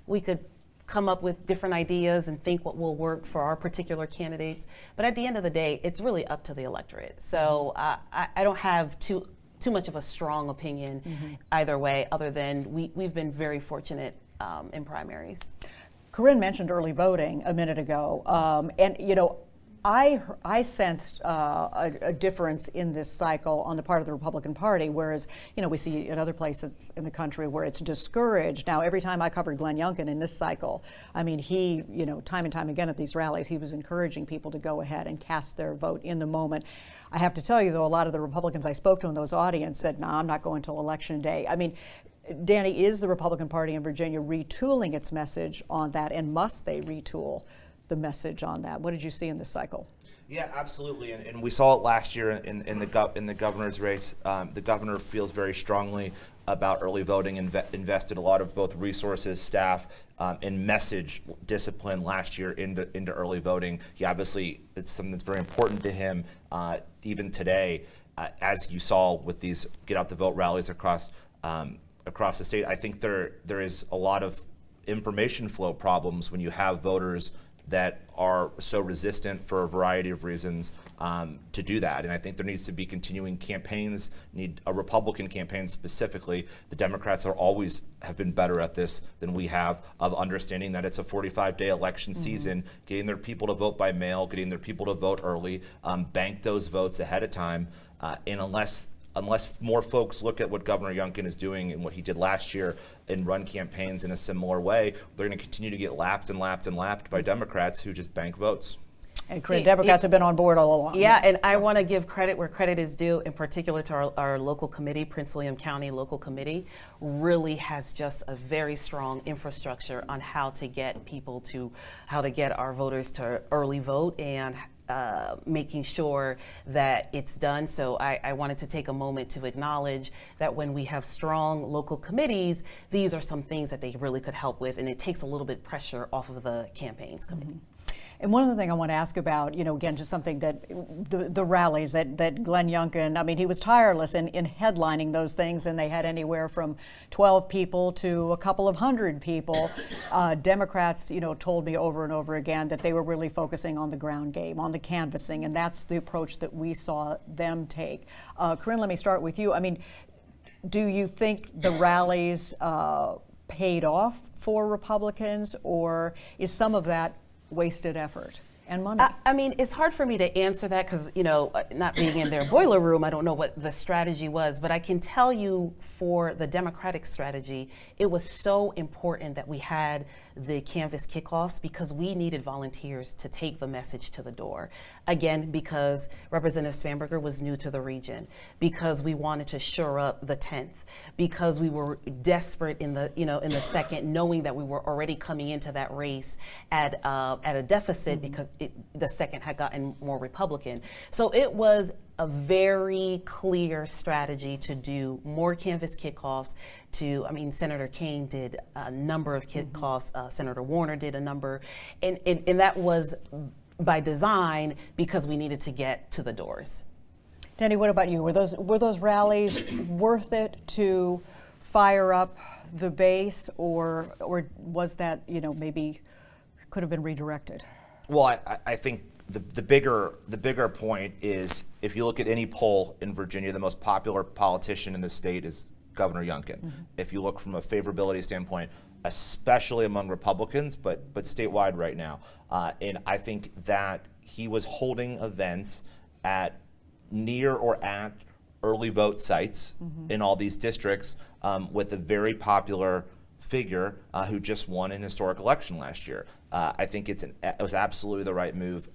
we could come up with different ideas and think what will work for our particular candidates. But at the end of the day, it's really up to the electorate. So I don't have too much of a strong opinion either way, other than we've been very fortunate in primaries. Kéren mentioned early voting a minute ago, and I sensed a difference in this cycle on the part of the Republican Party, whereas we see in other places in the country where it's discouraged. Now, every time I covered Glenn Youngkin in this cycle, I mean, he, time and time again at these rallies, he was encouraging people to go ahead and cast their vote in the moment. I have to tell you, though, a lot of the Republicans I spoke to in those audiences said, "No, I'm not going till Election Day." I mean, Danny, is the Republican Party in Virginia retooling its message on that, and must they retool the message on that? What did you see in this cycle? Yeah, absolutely, and we saw it last year in the governor's race. The governor feels very strongly about early voting, invested a lot of both resources, staff, and message discipline last year into early voting. He obviously, it's something that's very important to him even today, as you saw with these get out the vote rallies across the state. I think there is a lot of information flow problems when you have voters that are so resistant for a variety of reasons to do that. And I think there needs to be continuing campaigns, need a Republican campaign specifically. The Democrats always have been better at this than we have, of understanding that it's a 45-day election season, getting their people to vote by mail, getting their people to vote early, bank those votes ahead of time. And unless more folks look at what Governor Youngkin is doing and what he did last year and run campaigns in a similar way, they're going to continue to get lapped and lapped and lapped by Democrats who just bank votes. And Democrats have been on board all along. Yeah, and I want to give credit where credit is due, in particular to our local committee, Prince William County Local Committee, really has just a very strong infrastructure on how to get our voters to early vote and making sure that it's done. So I wanted to take a moment to acknowledge that when we have strong local committees, these are some things that they really could help with, and it takes a little bit pressure off of the campaigns committee. And one other thing I want to ask about, again, just something that the rallies that Glenn Youngkin, I mean, he was tireless in headlining those things, and they had anywhere from 12 people to a couple of hundred people. Democrats, told me over and over again that they were really focusing on the ground game, on the canvassing, and that's the approach that we saw them take. Kéren, let me start with you. I mean, do you think the rallies paid off for Republicans, or is some of that wasted effort? and money? I mean, it's hard for me to answer that because, not being in their boiler room, I don't know what the strategy was, but I can tell you for the Democratic strategy, it was so important that we had the Canvas kickoffs because we needed volunteers to take the message to the door. Again, because Representative Spanberger was new to the region, because we wanted to shore up the 10th, because we were desperate in the second, knowing that we were already coming into that race at a deficit because the second had gotten more Republican. So it was a very clear strategy to do more Canvas kickoffs. Senator Kaine did a number of kickoffs. Senator Warner did a number, and that was by design because we needed to get to the doors. Danny, what about you? Were those rallies worth it to fire up the base, or was that maybe could have been redirected? Well, I think the bigger point is if you look at any poll in Virginia, the most popular politician in the state is Governor Youngkin. If you look from a favorability standpoint, especially among Republicans, but statewide right now, and I think that he was holding events at near or at early vote sites in all these districts with a very popular figure who just won an historic election last year. I think it was absolutely the right move.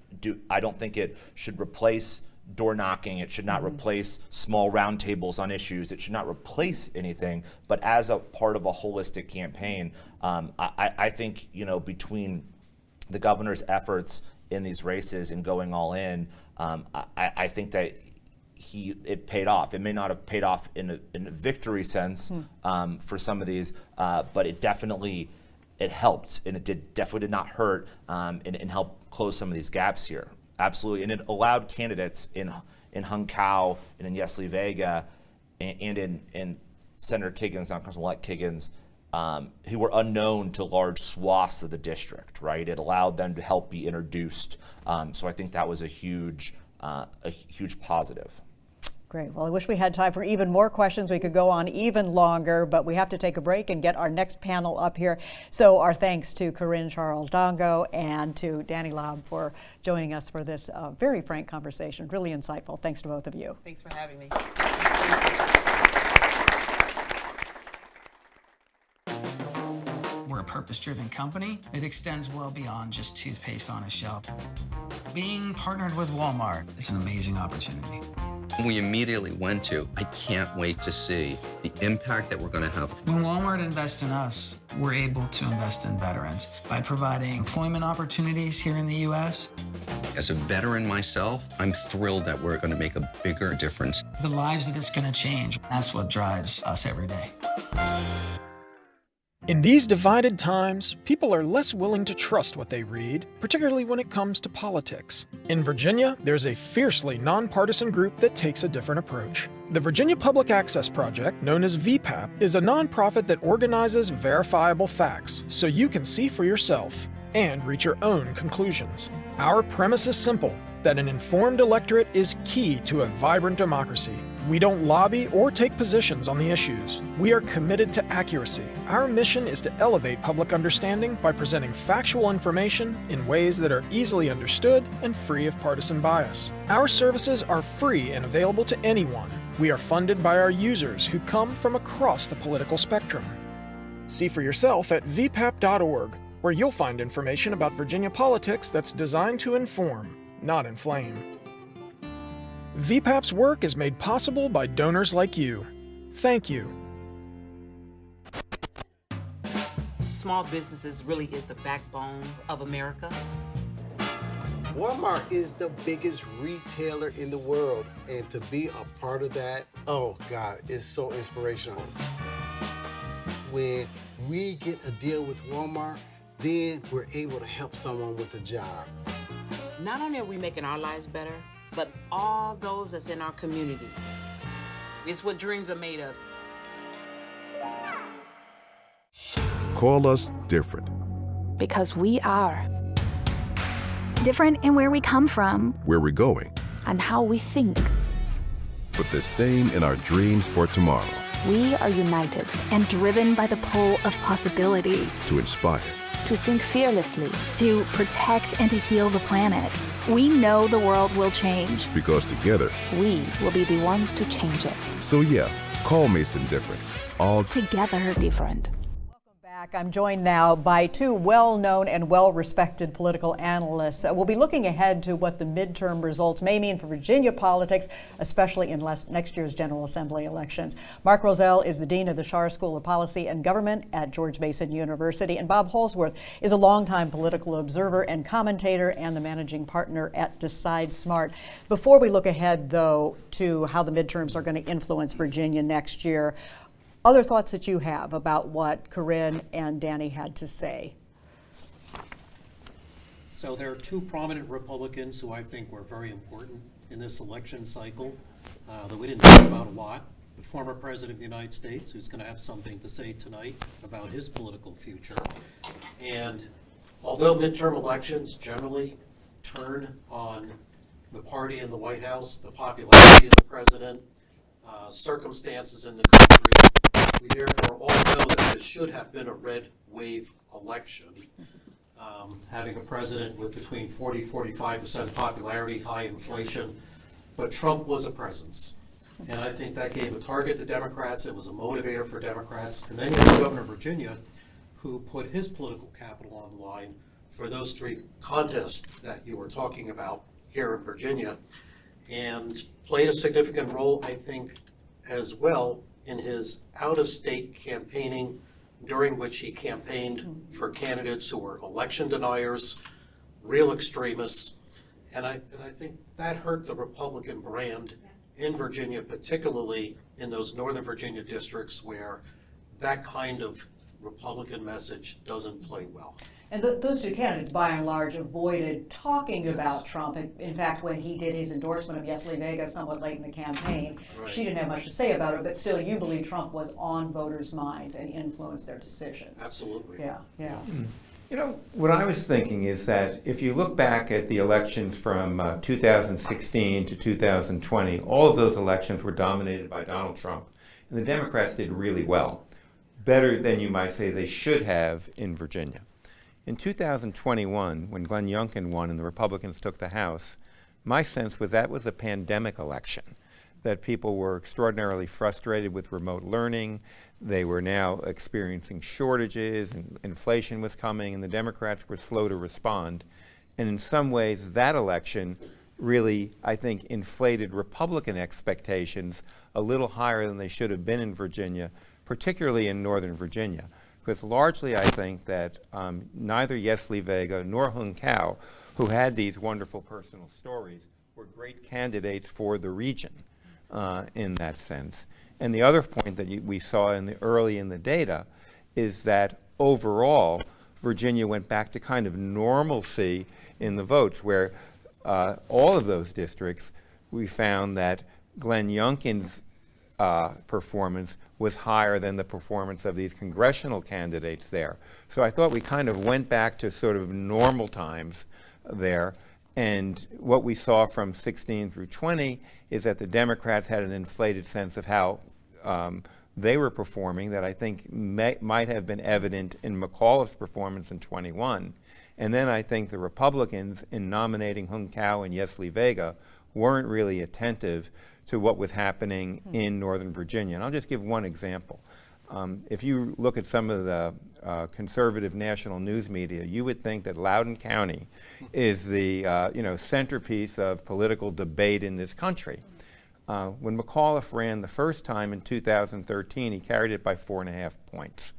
I don't think it should replace door knocking. It should not replace small roundtables on issues. It should not replace anything. But as a part of a holistic campaign, I think between the governor's efforts in these races and going all in, I think that it paid off. It may not have paid off in a victory sense for some of these, but it helped, and it definitely did not hurt, and helped close some of these gaps here. Absolutely, and it allowed candidates in Hung Cao and in Yesli Vega and in Senator Kiggins, not Congressman-elect Kiggins, who were unknown to large swaths of the district. Right, it allowed them to help be introduced. So I think that was a huge positive. Great. Well, I wish we had time for even more questions. We could go on even longer, but we have to take a break and get our next panel up here. So our thanks to Kéren Charles Dongo and to Danny Laub for joining us for this very frank conversation. Really insightful. Thanks to both of you. Thanks for having me. We're a purpose-driven company. It extends well beyond just toothpaste on a shelf. Being partnered with Walmart, it's an amazing opportunity. We immediately went to, I can't wait to see the impact that we're going to have. When Walmart invests in us, we're able to invest in veterans by providing employment opportunities here in the U.S. As a veteran myself, I'm thrilled that we're going to make a bigger difference. The lives that it's going to change, that's what drives us every day. In these divided times, people are less willing to trust what they read, particularly when it comes to politics. In Virginia, there's a fiercely nonpartisan group that takes a different approach. The Virginia Public Access Project, known as VPAP, is a nonprofit that organizes verifiable facts so you can see for yourself and reach your own conclusions. Our premise is simple, that an informed electorate is key to a vibrant democracy. We don't lobby or take positions on the issues. We are committed to accuracy. Our mission is to elevate public understanding by presenting factual information in ways that are easily understood and free of partisan bias. Our services are free and available to anyone. We are funded by our users who come from across the political spectrum. See for yourself at vpap.org, where you'll find information about Virginia politics that's designed to inform, not inflame. VPAP's work is made possible by donors like you. Thank you. Small businesses really is the backbone of America. Walmart is the biggest retailer in the world, and to be a part of that, oh God, it's so inspirational. When we get a deal with Walmart, then we're able to help someone with a job. Not only are we making our lives better, but all those that's in our community. It's what dreams are made of. Call us different. Because we are. Different in where we come from. Where we're going. And how we think. But the same in our dreams for tomorrow. We are united and driven by the pull of possibility. To inspire. to think fearlessly, to protect and to heal the planet. We know the world will change. Because together, We will be the ones to change it. so yeah, call Mason different. All Together different. I'm joined now by two well-known and well-respected political analysts. We'll be looking ahead to what the midterm results may mean for Virginia politics, especially in next year's General Assembly elections. Mark Rozell is the Dean of the Schar School of Policy and Government at George Mason University, and Bob Holsworth is a longtime political observer and commentator and the managing partner at DecideSmart. Before we look ahead, though, to how the midterms are going to influence Virginia next year, other thoughts that you have about what Kéren and Danny had to say? So there are two prominent Republicans who I think were very important in this election cycle that we didn't talk about a lot. The former President of the United States, who's going to have something to say tonight about his political future. And although midterm elections generally turn on the party in the White House, the popularity of the president, circumstances in the country, we therefore all know that this should have been a red wave election. Having a president with between 40-45% popularity, high inflation, but Trump was a presence. And I think that gave a target to Democrats. It was a motivator for Democrats. And then you have the governor of Virginia, who put his political capital on the line for those three contests that you were talking about here in Virginia, and played a significant role, I think, as well in his out-of-state campaigning, during which he campaigned for candidates who were election deniers, real extremists, and I think that hurt the Republican brand in Virginia, particularly in those Northern Virginia districts where that kind of Republican message doesn't play well. And those two candidates, by and large, avoided talking about Trump. In fact, when he did his endorsement of Yesli Vega somewhat late in the campaign, she didn't have much to say about it, but still you believe Trump was on voters' minds and influenced their decisions. Absolutely. Yeah. You know, what I was thinking is that if you look back at the elections from 2016 to 2020, all of those elections were dominated by Donald Trump. And the Democrats did really well, better than you might say they should have in Virginia. In 2021, when Glenn Youngkin won and the Republicans took the House, my sense was that was a pandemic election, that people were extraordinarily frustrated with remote learning. They were now experiencing shortages, and inflation was coming, and the Democrats were slow to respond. And in some ways, that election really, I think, inflated Republican expectations a little higher than they should have been in Virginia, particularly in Northern Virginia. Because largely I think that neither Yesli Vega nor Hung Cao, who had these wonderful personal stories, were great candidates for the region in that sense. And the other point that we saw early in the data is that overall, Virginia went back to kind of normalcy in the votes, where all of those districts, we found that Glenn Youngkin's performance was higher than the performance of these congressional candidates there. So I thought we kind of went back to sort of normal times there. And what we saw from 16 through 20 is that the Democrats had an inflated sense of how they were performing that I think might have been evident in McAuliffe's performance in 21. And then I think the Republicans, in nominating Hung Cao and Yesli Vega, weren't really attentive to what was happening in Northern Virginia. And I'll just give one example. If you look at some of the conservative national news media, you would think that Loudoun County is the centerpiece of political debate in this country. When McAuliffe ran the first time in 2013, he carried it by 4.5 points.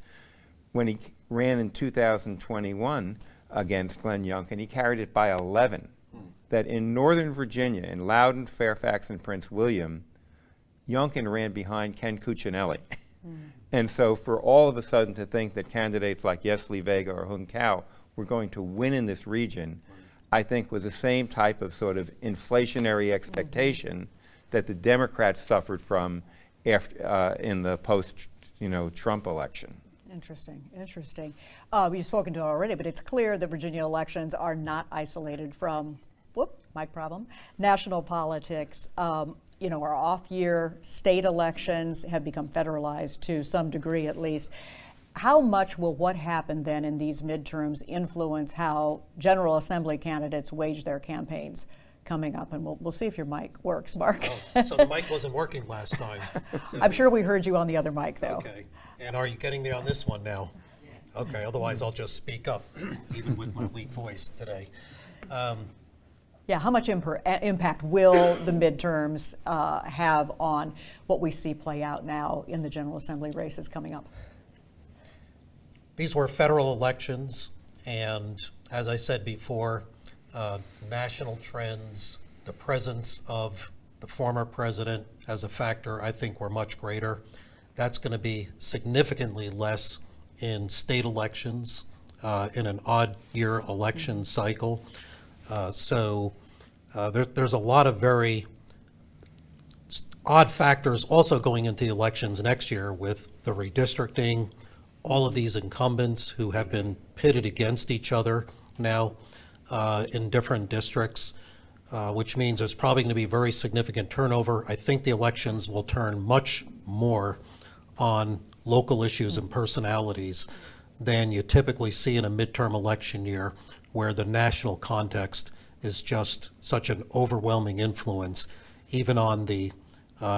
When he ran in 2021 against Glenn Youngkin, he carried it by 11. That in Northern Virginia, in Loudoun, Fairfax, and Prince William, Youngkin ran behind Ken Cuccinelli. And so for all of a sudden to think that candidates like Yesli Vega or Hung Cao were going to win in this region, I think was the same type of sort of inflationary expectation that the Democrats suffered from after, in the post-Trump election. Interesting. You've spoken to it already, but it's clear that Virginia elections are not isolated from mic problem, national politics. Our off-year state elections have become federalized to some degree at least. How much will what happened then in these midterms influence how General Assembly candidates wage their campaigns coming up? And we'll see if your mic works, Mark. Oh, so the mic wasn't working last time. So. I'm sure we heard you on the other mic, though. Okay. And are you getting me on this one now? Yes. Okay, otherwise I'll just speak up, even with my weak voice today. Yeah, how much impact will the midterms have on what we see play out now in the General Assembly races coming up? These were federal elections, and as I said before, national trends, the presence of the former president as a factor, I think were much greater. That's going to be significantly less in state elections in an odd year election cycle. So there's a lot of very odd factors also going into the elections next year with the redistricting, all of these incumbents who have been pitted against each other now in different districts, which means there's probably going to be very significant turnover. I think the elections will turn much more on local issues and personalities than you typically see in a midterm election year, where the national context is just such an overwhelming influence, even on the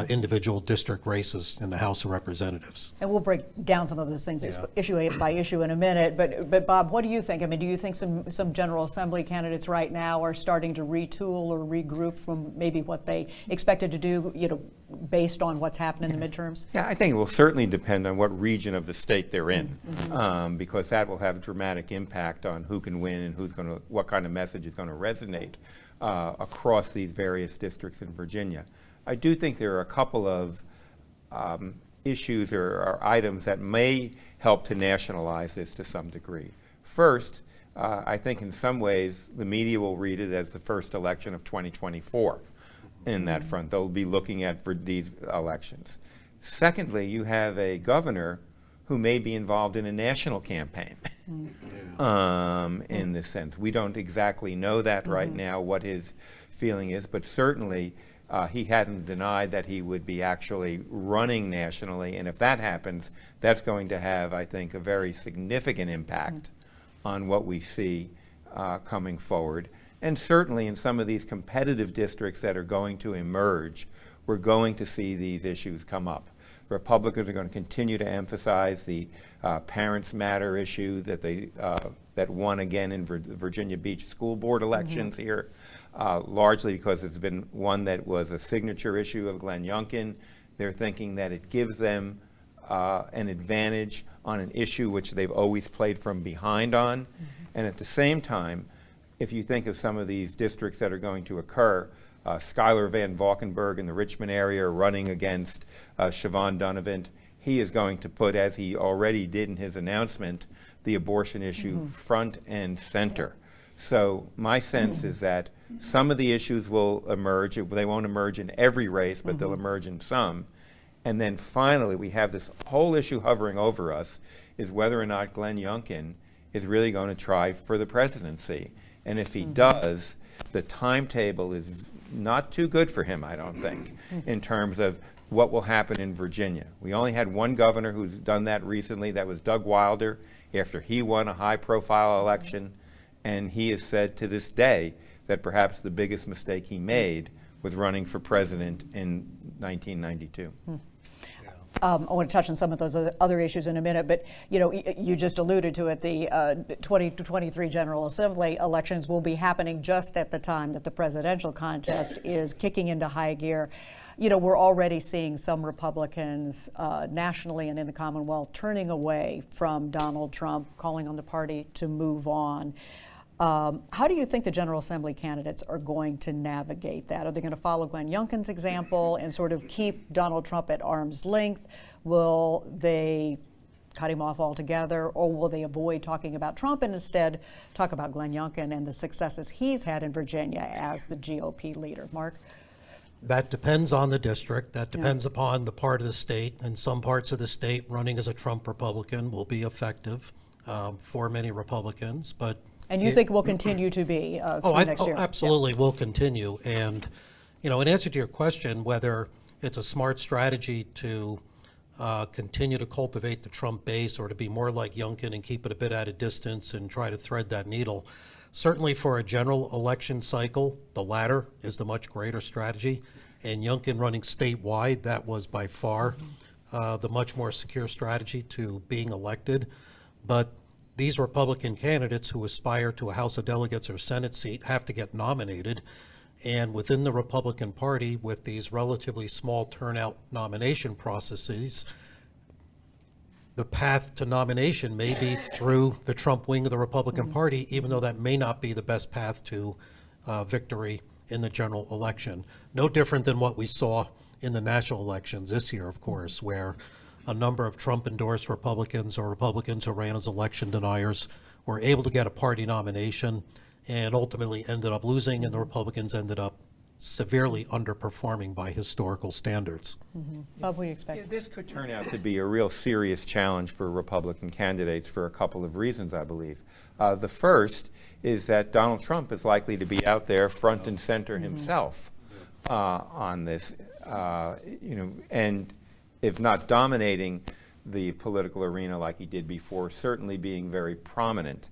individual district races in the House of Representatives. And we'll break down some of those things issue by issue in a minute. But Bob, what do you think? I mean, do you think some General Assembly candidates right now are starting to retool or regroup from maybe what they expected to do, based on what's happened in the midterms? Yeah, I think it will certainly depend on what region of the state they're in, because that will have dramatic impact on who can win and what kind of message is going to resonate across these various districts in Virginia. I do think there are a couple of issues or items that may help to nationalize this to some degree. First, I think in some ways the media will read it as the first election of 2024 in that front. They'll be looking at for these elections. Secondly, you have a governor who may be involved in a national campaign in this sense. We don't exactly know that right now, what his feeling is, but certainly he hasn't denied that he would be actually running nationally, and if that happens, that's going to have, I think, a very significant impact on what we see coming forward. And certainly in some of these competitive districts that are going to emerge, we're going to see these issues come up. Republicans are going to continue to emphasize the Parents Matter issue that won again in Virginia Beach school board elections here, largely because it's been one that was a signature issue of Glenn Youngkin. They're thinking that it gives them an advantage on an issue which they've always played from behind on. And at the same time, if you think of some of these districts that are going to occur, Schuyler Van Valkenburg in the Richmond area running against Siobhan Donovan, he is going to put, as he already did in his announcement, the abortion issue front and center. So my sense is that some of the issues will emerge. They won't emerge in every race, but they'll emerge in some. And then finally, we have this whole issue hovering over us, is whether or not Glenn Youngkin is really going to try for the presidency. And if he does, the timetable is not too good for him, I don't think, in terms of what will happen in Virginia. We only had one governor who's done that recently. That was Doug Wilder, after he won a high-profile election. And he has said to this day that perhaps the biggest mistake he made was running for president in 1992. I want to touch on some of those other issues in a minute, but you just alluded to it. The 2023 General Assembly elections will be happening just at the time that the presidential contest is kicking into high gear. We're already seeing some Republicans nationally and in the Commonwealth turning away from Donald Trump, calling on the party to move on. How do you think the General Assembly candidates are going to navigate that? Are they going to follow Glenn Youngkin's example and sort of keep Donald Trump at arm's length? Will they cut him off altogether, or will they avoid talking about Trump and instead talk about Glenn Youngkin and the successes he's had in Virginia as the GOP leader? Mark? That depends on the district. That depends upon the part of the state. And some parts of the state, running as a Trump Republican will be effective for many Republicans. And you think will continue to be next year? Absolutely, will continue. And, in answer to your question, whether it's a smart strategy to continue to cultivate the Trump base or to be more like Youngkin and keep it a bit at a distance and try to thread that needle. Certainly for a general election cycle, the latter is the much greater strategy. And Youngkin running statewide, that was by far the much more secure strategy to being elected. But these Republican candidates who aspire to a House of Delegates or Senate seat have to get nominated. And within the Republican Party, with these relatively small turnout nomination processes, the path to nomination may be through the Trump wing of the Republican Party, even though that may not be the best path to victory in the general election. No different than what we saw in the national elections this year, of course, where a number of Trump-endorsed Republicans or Republicans who ran as election deniers were able to get a party nomination and ultimately ended up losing, and the Republicans ended up severely underperforming by historical standards. Bob, what do you expect? Yeah, this could turn out to be a real serious challenge for Republican candidates for a couple of reasons, I believe. The first is that Donald Trump is likely to be out there front and center himself on this, and if not dominating the political arena like he did before, certainly being very prominent.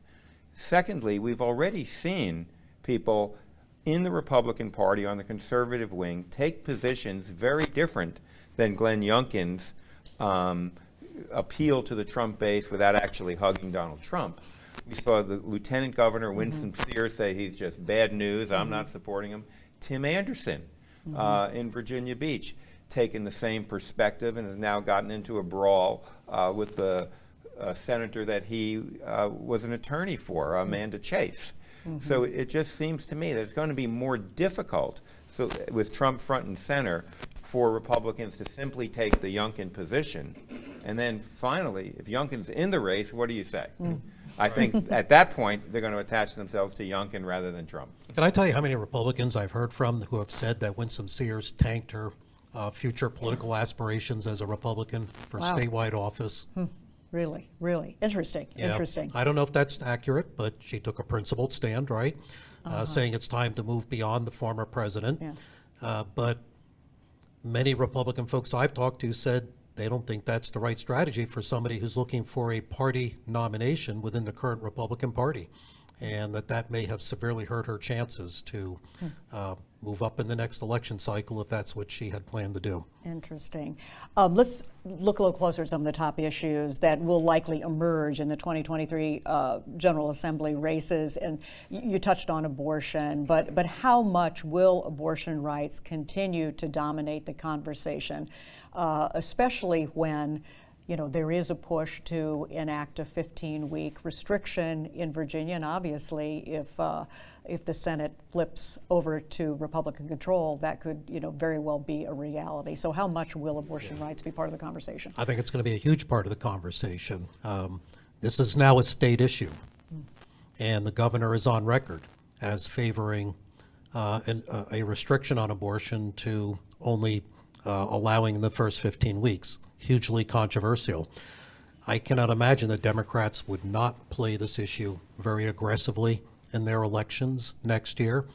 Secondly, we've already seen people in the Republican Party on the conservative wing take positions very different than Glenn Youngkin's appeal to the Trump base without actually hugging Donald Trump. We saw the Lieutenant Governor Winston Sears say he's just bad news, I'm not supporting him. Tim Anderson in Virginia Beach taken the same perspective and has now gotten into a brawl with the senator that he was an attorney for, Amanda Chase. So it just seems to me that it's going to be more difficult with Trump front and center for Republicans to simply take the Youngkin position. And then finally, if Youngkin's in the race, what do you say? I think at that point, they're going to attach themselves to Youngkin rather than Trump. Can I tell you how many Republicans I've heard from who have said that Winston Sears tanked her future political aspirations as a Republican for statewide office? Really, really interesting. Yeah. Interesting. I don't know if that's accurate, but she took a principled stand, right? Saying it's time to move beyond the former president. But many Republican folks I've talked to said they don't think that's the right strategy for somebody who's looking for a party nomination within the current Republican Party, and that may have severely hurt her chances to move up in the next election cycle if that's what she had planned to do. Interesting. Let's look a little closer at some of the top issues that will likely emerge in the 2023 General Assembly races. And you touched on abortion, but how much will abortion rights continue to dominate the conversation, especially when there is a push to enact a 15-week restriction in Virginia, and obviously if the Senate flips over to Republican control, that could very well be a reality. So how much will abortion rights be part of the conversation? I think it's going to be a huge part of the conversation. This is now a state issue, and the governor is on record as favoring a restriction on abortion to only allowing the first 15 weeks. Hugely controversial. I cannot imagine that Democrats would not play this issue very aggressively in their elections next year.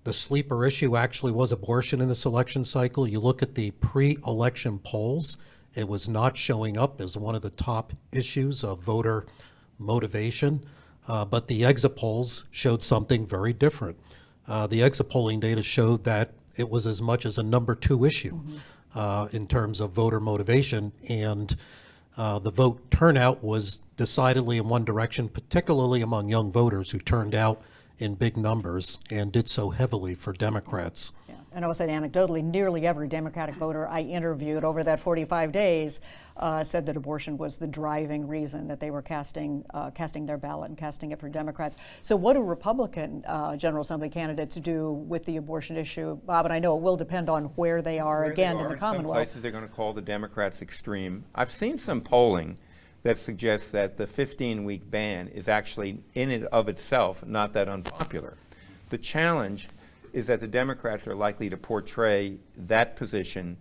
The sleeper issue actually was abortion in this election cycle. You look at the pre-election polls, it was not showing up as one of the top issues of voter motivation, but the exit polls showed something very different. The exit polling data showed that it was as much as a number 2 issue in terms of voter motivation, and the vote turnout was decidedly in one direction, particularly among young voters who turned out in big numbers and did so heavily for Democrats. Yeah. And I will say anecdotally, nearly every Democratic voter I interviewed over that 45 days said that abortion was the driving reason that they were casting their ballot and casting it for Democrats. So what do Republican General Assembly candidates do with the abortion issue, Bob? And I know it will depend on where they are in the Commonwealth. Some places they're going to call the Democrats extreme. I've seen some polling that suggests that the 15-week ban is actually in and of itself not that unpopular. The challenge is that the Democrats are likely to portray that position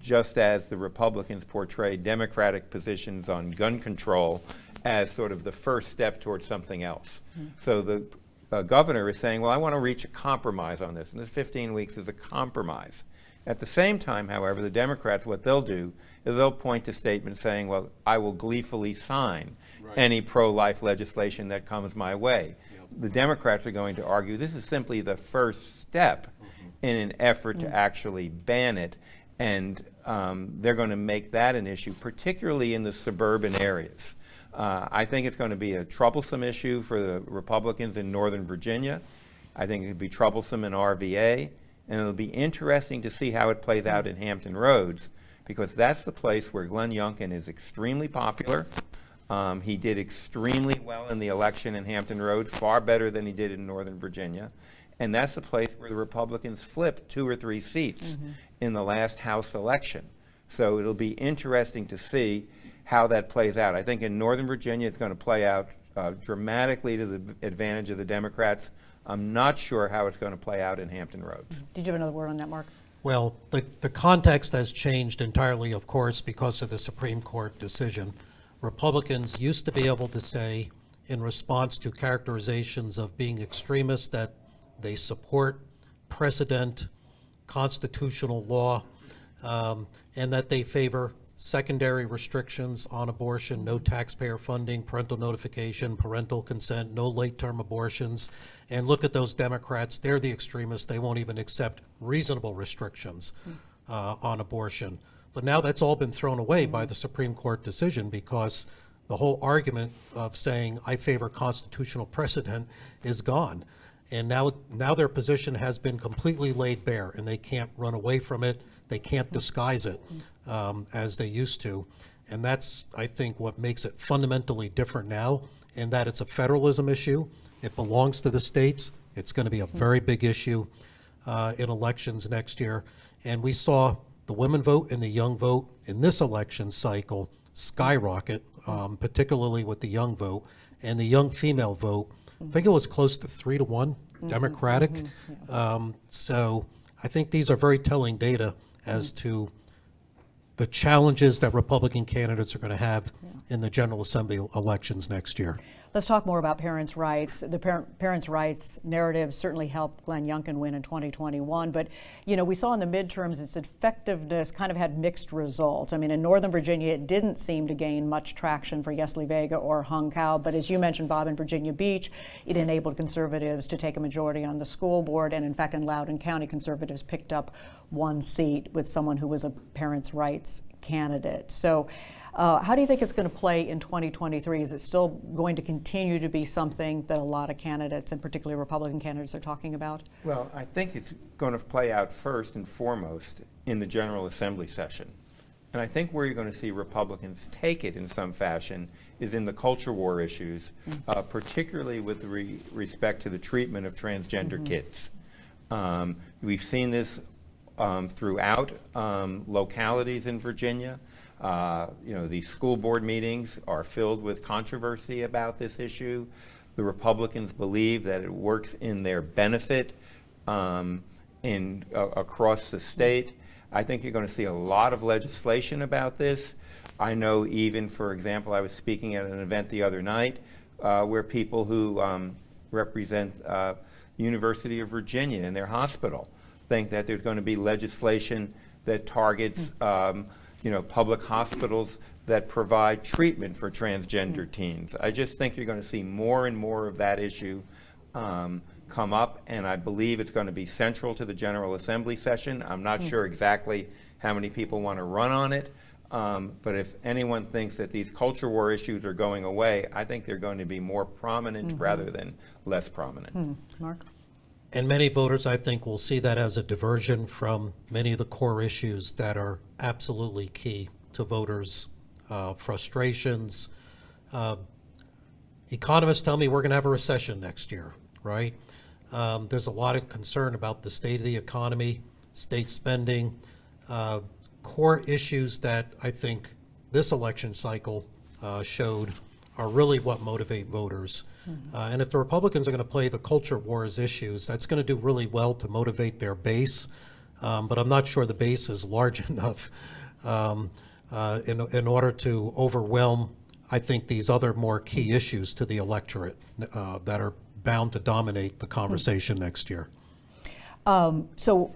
just as the Republicans portray Democratic positions on gun control as sort of the first step towards something else. So the governor is saying, well, I want to reach a compromise on this, and this 15 weeks is a compromise. At the same time, however, the Democrats, what they'll do is they'll point to statements saying, well, I will gleefully sign any pro-life legislation that comes my way. The Democrats are going to argue this is simply the first step in an effort to actually ban it, and they're going to make that an issue, particularly in the suburban areas. I think it's going to be a troublesome issue for the Republicans in Northern Virginia. I think it could be troublesome in RVA, and it'll be interesting to see how it plays out in Hampton Roads, because that's the place where Glenn Youngkin is extremely popular. He did extremely well in the election in Hampton Roads, far better than he did in Northern Virginia. And that's the place where the Republicans flipped 2 or 3 seats in the last House election. So it'll be interesting to see how that plays out. I think in Northern Virginia it's going to play out dramatically to the advantage of the Democrats. I'm not sure how it's going to play out in Hampton Roads. Did you have another word on that, Mark? Well, the context has changed entirely, of course, because of the Supreme Court decision. Republicans used to be able to say, in response to characterizations of being extremists, that they support precedent, constitutional law, and that they favor secondary restrictions on abortion, no taxpayer funding, parental notification, parental consent, no late-term abortions. And look at those Democrats, they're the extremists. They won't even accept reasonable restrictions on abortion. But now that's all been thrown away by the Supreme Court decision, because the whole argument of saying I favor constitutional precedent is gone. And now their position has been completely laid bare, and they can't run away from it. They can't disguise it as they used to. And that's, I think, what makes it fundamentally different now, in that it's a federalism issue. It belongs to the states. It's going to be a very big issue in elections next year. And we saw the women vote and the young vote in this election cycle skyrocket, particularly with the young vote. And the young female vote, I think it was close to 3-1 Democratic. So I think these are very telling data as to the challenges that Republican candidates are going to have in the General Assembly elections next year. Let's talk more about parents' rights. The parents' rights narrative certainly helped Glenn Youngkin win in 2021, but we saw in the midterms its effectiveness kind of had mixed results. I mean, in Northern Virginia, it didn't seem to gain much traction for Yesli Vega or Hung Cao, but as you mentioned, Bob, in Virginia Beach, it enabled conservatives to take a majority on the school board, and in fact, in Loudoun County, conservatives picked up 1 seat with someone who was a parents' rights candidate. So how do you think it's going to play in 2023? Is it still going to continue to be something that a lot of candidates, and particularly Republican candidates, are talking about? Well, I think it's going to play out first and foremost in the General Assembly session. And I think where you're going to see Republicans take it in some fashion is in the culture war issues, particularly with respect to the treatment of transgender kids. We've seen this throughout localities in Virginia. These school board meetings are filled with controversy about this issue. The Republicans believe that it works in their benefit across the state. I think you're going to see a lot of legislation about this. I know even, for example, I was speaking at an event the other night where people who represent the University of Virginia in their hospital think that there's going to be legislation that targets public hospitals that provide treatment for transgender teens. I just think you're going to see more and more of that issue come up, and I believe it's going to be central to the General Assembly session. I'm not sure exactly how many people want to run on it, but if anyone thinks that these culture war issues are going away, I think they're going to be more prominent rather than less prominent. Mark? And many voters, I think, will see that as a diversion from many of the core issues that are absolutely key to voters' frustrations. Economists tell me we're going to have a recession next year, right? There's a lot of concern about the state of the economy, state spending, core issues that I think this election cycle showed are really what motivate voters. And if the Republicans are going to play the culture wars issues, that's going to do really well to motivate their base. But I'm not sure the base is large enough in order to overwhelm, I think, these other more key issues to the electorate that are bound to dominate the conversation next year. So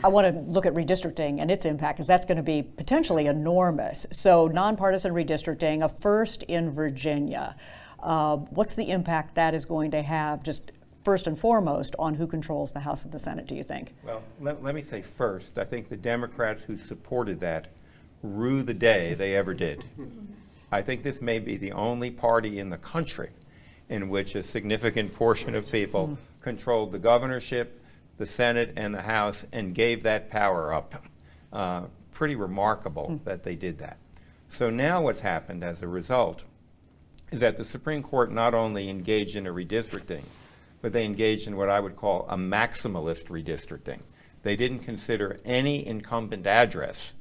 I want to look at redistricting and its impact, because that's going to be potentially enormous. So nonpartisan redistricting, a first in Virginia. What's the impact that is going to have, just first and foremost, on who controls the House and the Senate, do you think? Well, let me say first, I think the Democrats who supported that rue the day they ever did. I think this may be the only party in the country in which a significant portion of people controlled the governorship, the Senate, and the House, and gave that power up. Pretty remarkable that they did that. So now what's happened as a result is that the Supreme Court not only engaged in a redistricting, but they engaged in what I would call a maximalist redistricting. They didn't consider any incumbent address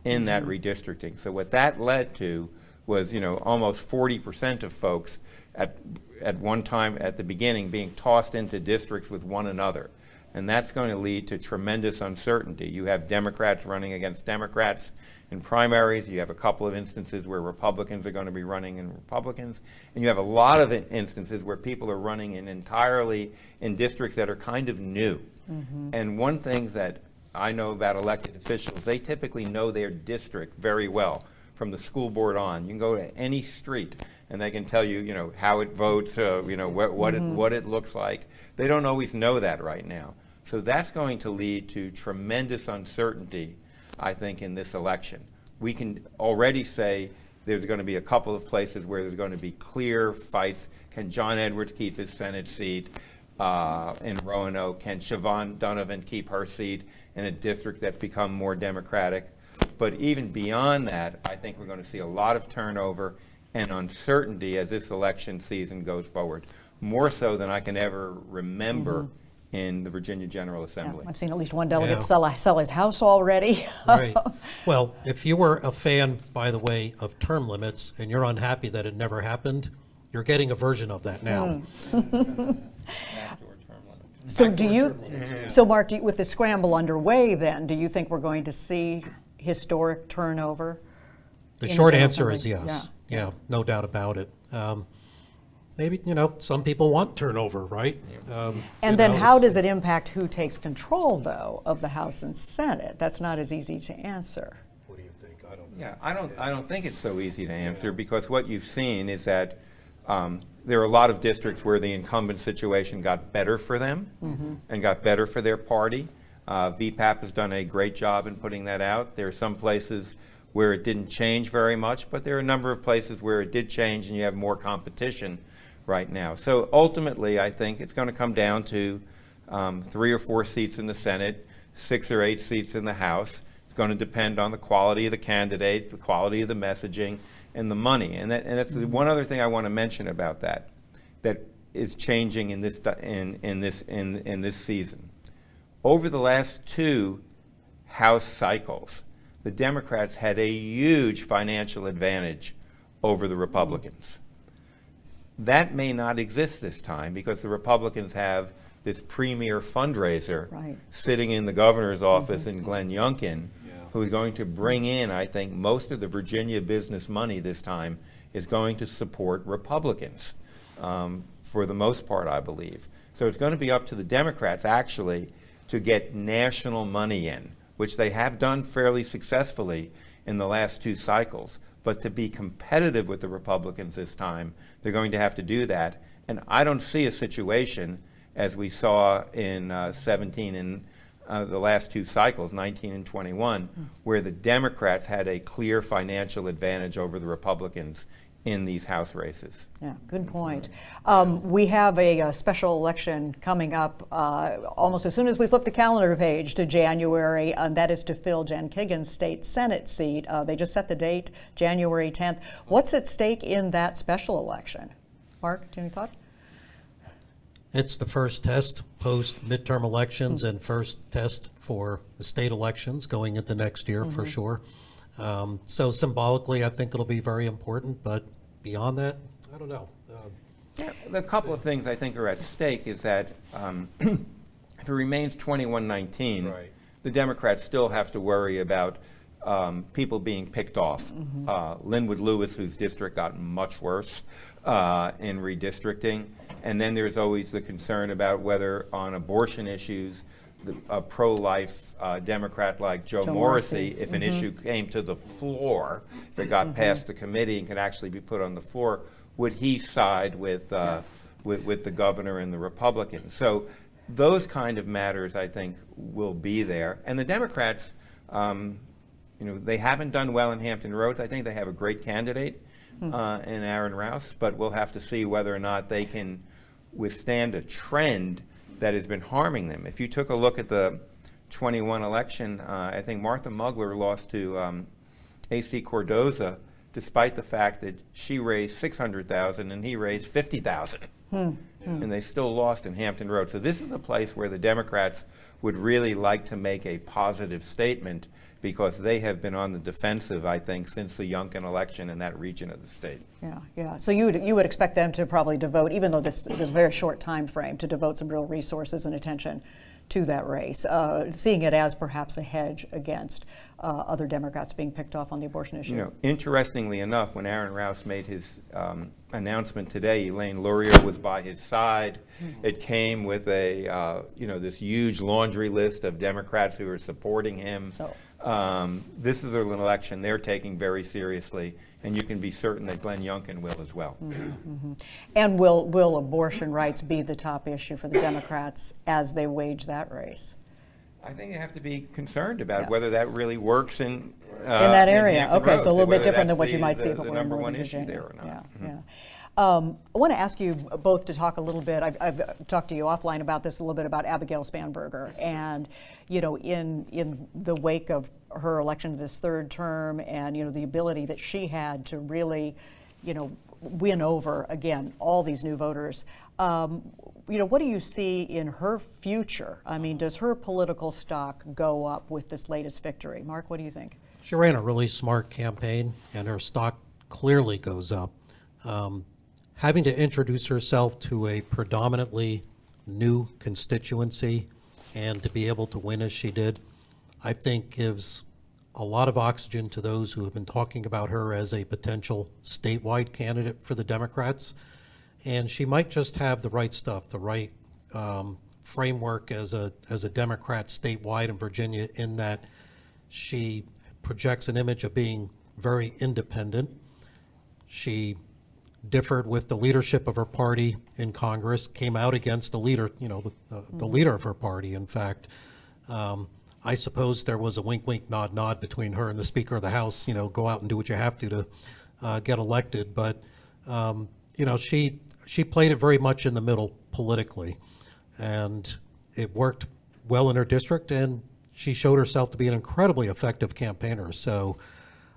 in that redistricting. So what that led to was, almost 40% of folks at one time at the beginning being tossed into districts with one another. And that's going to lead to tremendous uncertainty. You have Democrats running against Democrats in primaries. You have a couple of instances where Republicans are going to be running in Republicans. And you have a lot of instances where people are running entirely in districts that are kind of new. And one thing that I know about elected officials, they typically know their district very well from the school board on. You can go to any street and they can tell you, how it votes, what it looks like. They don't always know that right now. So that's going to lead to tremendous uncertainty, I think, in this election. We can already say there's going to be a couple of places where there's going to be clear fights. Can John Edwards keep his Senate seat in Roanoke? Can Siobhan Donovan keep her seat in a district that's become more Democratic? But even beyond that, I think we're going to see a lot of turnover and uncertainty as this election season goes forward, more so than I can ever remember in the Virginia General Assembly. Yeah, I've seen at least one delegate sell his house already. Right. Well, if you were a fan, by the way, of term limits and you're unhappy that it never happened, you're getting a version of that now. So Mark, with the scramble underway then, do you think we're going to see historic turnover? The short answer is yes. Yeah, no doubt about it. Maybe, some people want turnover, right? And then how does it impact who takes control, though, of the House and Senate? That's not as easy to answer. What do you think? I don't know. Yeah, I don't think it's so easy to answer because what you've seen is that there are a lot of districts where the incumbent situation got better for them and got better for their party. VPAP has done a great job in putting that out. There are some places where it didn't change very much, but there are a number of places where it did change and you have more competition right now. So ultimately, I think it's going to come down to 3 or 4 seats in the Senate, 6 or 8 seats in the House. It's going to depend on the quality of the candidate, the quality of the messaging, and the money. And that's the one other thing I want to mention about that is changing in this season. Over the last 2 House cycles, the Democrats had a huge financial advantage over the Republicans. That may not exist this time because the Republicans have this premier fundraiser sitting in the governor's office in Glenn Youngkin, who is going to bring in, I think, most of the Virginia business money this time is going to support Republicans for the most part, I believe. So it's going to be up to the Democrats, actually, to get national money in, which they have done fairly successfully in the last 2 cycles. But to be competitive with the Republicans this time, they're going to have to do that. And I don't see a situation, as we saw in 17 and the last 2 cycles, 19 and 21, where the Democrats had a clear financial advantage over the Republicans in these House races. Yeah, good point. We have a special election coming up almost as soon as we flip the calendar page to January, and that is to fill Jan Kagan's state Senate seat. They just set the date, January 10th. What's at stake in that special election? Mark, do you have any thoughts? It's the first test post-midterm elections and first test for the state elections going into next year for sure. So symbolically, I think it'll be very important, but beyond that, I don't know. The couple of things I think are at stake is that if it remains 21-19, the Democrats still have to worry about people being picked off. Linwood Lewis, whose district got much worse in redistricting. And then there's always the concern about whether on abortion issues, a pro-life Democrat like Joe Morrissey, if an issue came to the floor, if it got past the committee and could actually be put on the floor, would he side with the governor and the Republicans? So those kind of matters, I think, will be there. And the Democrats, they haven't done well in Hampton Roads. I think they have a great candidate in Aaron Rouse, but we'll have to see whether or not they can withstand a trend that has been harming them. If you took a look at the 21 election, I think Martha Mugler lost to A.C. Cordoza, despite the fact that she raised $600,000 and he raised $50,000. And they still lost in Hampton Roads. So this is a place where the Democrats would really like to make a positive statement, because they have been on the defensive, I think, since the Youngkin election in that region of the state. Yeah. So you would expect them to probably devote, even though this is a very short time frame, to devote some real resources and attention to that race, seeing it as perhaps a hedge against other Democrats being picked off on the abortion issue. Interestingly enough, when Aaron Rouse made his announcement today, Elaine Luria was by his side. It came with a this huge laundry list of Democrats who are supporting him. This is an election they're taking very seriously, and you can be certain that Glenn Youngkin will as well. And will abortion rights be the top issue for the Democrats as they wage that race? I think you have to be concerned about whether that really works in that area. In Okay, so a little bit whether different than that's what you might see if it the were number in one Northern issue Virginia. there or not. I want to ask you both to talk a little bit. I've talked to you offline about this a little bit, about Abigail Spanberger, and in the wake of her election this third term, and the ability that she had to really win over again all these new voters. What do you see in her future? I mean, does her political stock go up with this latest victory? Mark, what do you think? She ran a really smart campaign, and her stock clearly goes up. Having to introduce herself to a predominantly new constituency and to be able to win as she did, I think gives a lot of oxygen to those who have been talking about her as a potential statewide candidate for the Democrats. And she might just have the right stuff, the right framework as a Democrat statewide in Virginia, in that she projects an image of being very independent. She differed with the leadership of her party in Congress, came out against the leader, the leader of her party, in fact. I suppose there was a wink, wink, nod, nod between her and the Speaker of the House, go out and do what you have to get elected. But, she played it very much in the middle politically, and it worked well in her district, and she showed herself to be an incredibly effective campaigner. So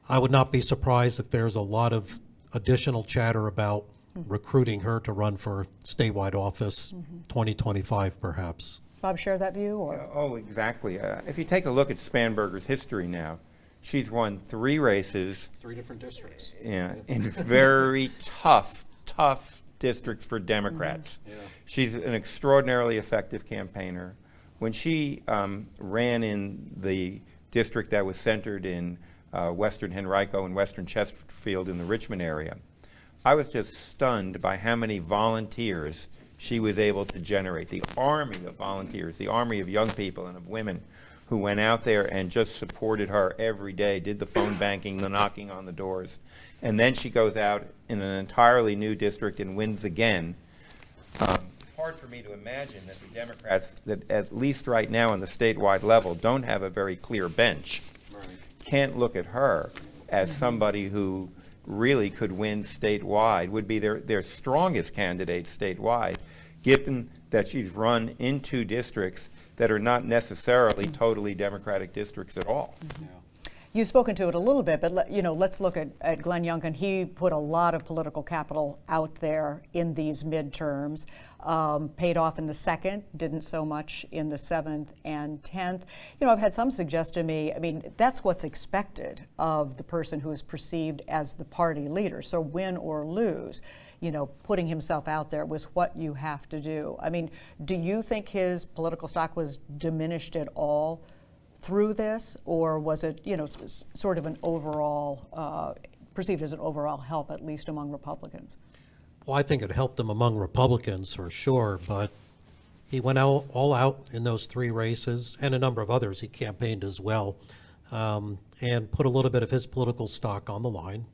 I would not be surprised if there's a lot of additional chatter about recruiting her to run for statewide office 2025 perhaps. Bob, share that view? Or? Oh, exactly. If you take a look at Spanberger's history now, she's won 3 races. 3 different districts. In very tough districts for Democrats. She's an extraordinarily effective campaigner. When she ran in the district that was centered in Western Henrico and Western Chesterfield in the Richmond area, I was just stunned by how many volunteers she was able to generate. The army of volunteers, the army of young people and of women who went out there and just supported her every day, did the phone banking, the knocking on the doors. And then she goes out in an entirely new district and wins again. It's hard for me to imagine that the Democrats, that at least right now on the statewide level, don't have a very clear bench. Can't look at her as somebody who really could win statewide, would be their strongest candidate statewide, given that she's run in 2 districts that are not necessarily totally Democratic districts at all. You've spoken to it a little bit, but let's look at Glenn Youngkin. He put a lot of political capital out there in these midterms, paid off in the 2nd, didn't so much in the 7th and 10th. I've had some suggest to me, that's what's expected of the person who is perceived as the party leader. So win or lose, putting himself out there was what you have to do. Do you think his political stock was diminished at all through this, or was it, sort of an overall, perceived as an overall help, at least among Republicans? Well, I think it helped them among Republicans for sure, but He went all out in those 3 races and a number of others. He campaigned as well, and put a little bit of his political stock on the line.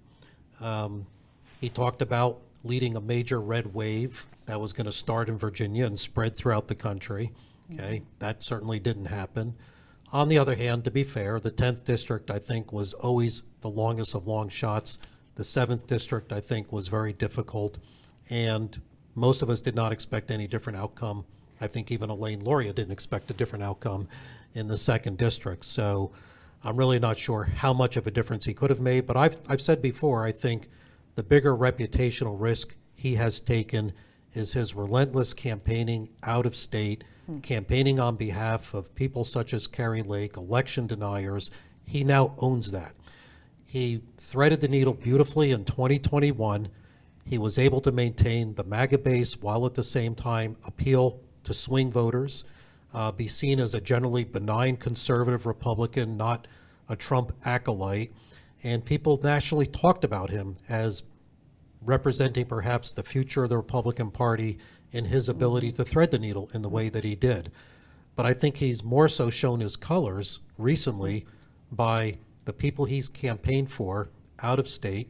He talked about leading a major red wave that was going to start in Virginia and spread throughout the country. Okay, that certainly didn't happen. On the other hand, to be fair, the 10th district, I think, was always the longest of long shots. The 7th district, I think, was very difficult, and most of us did not expect any different outcome. I think even Elaine Luria didn't expect a different outcome in the 2nd district. So I'm really not sure how much of a difference he could have made, but I've said before, I think the bigger reputational risk he has taken is his relentless campaigning out of state, campaigning on behalf of people such as Kari Lake, election deniers. He now owns that. He threaded the needle beautifully in 2021. He was able to maintain the MAGA base while at the same time appeal to swing voters, be seen as a generally benign conservative Republican, not a Trump acolyte. And people nationally talked about him as representing perhaps the future of the Republican Party in his ability to thread the needle in the way that he did. But I think he's more so shown his colors recently by the people he's campaigned for out of state.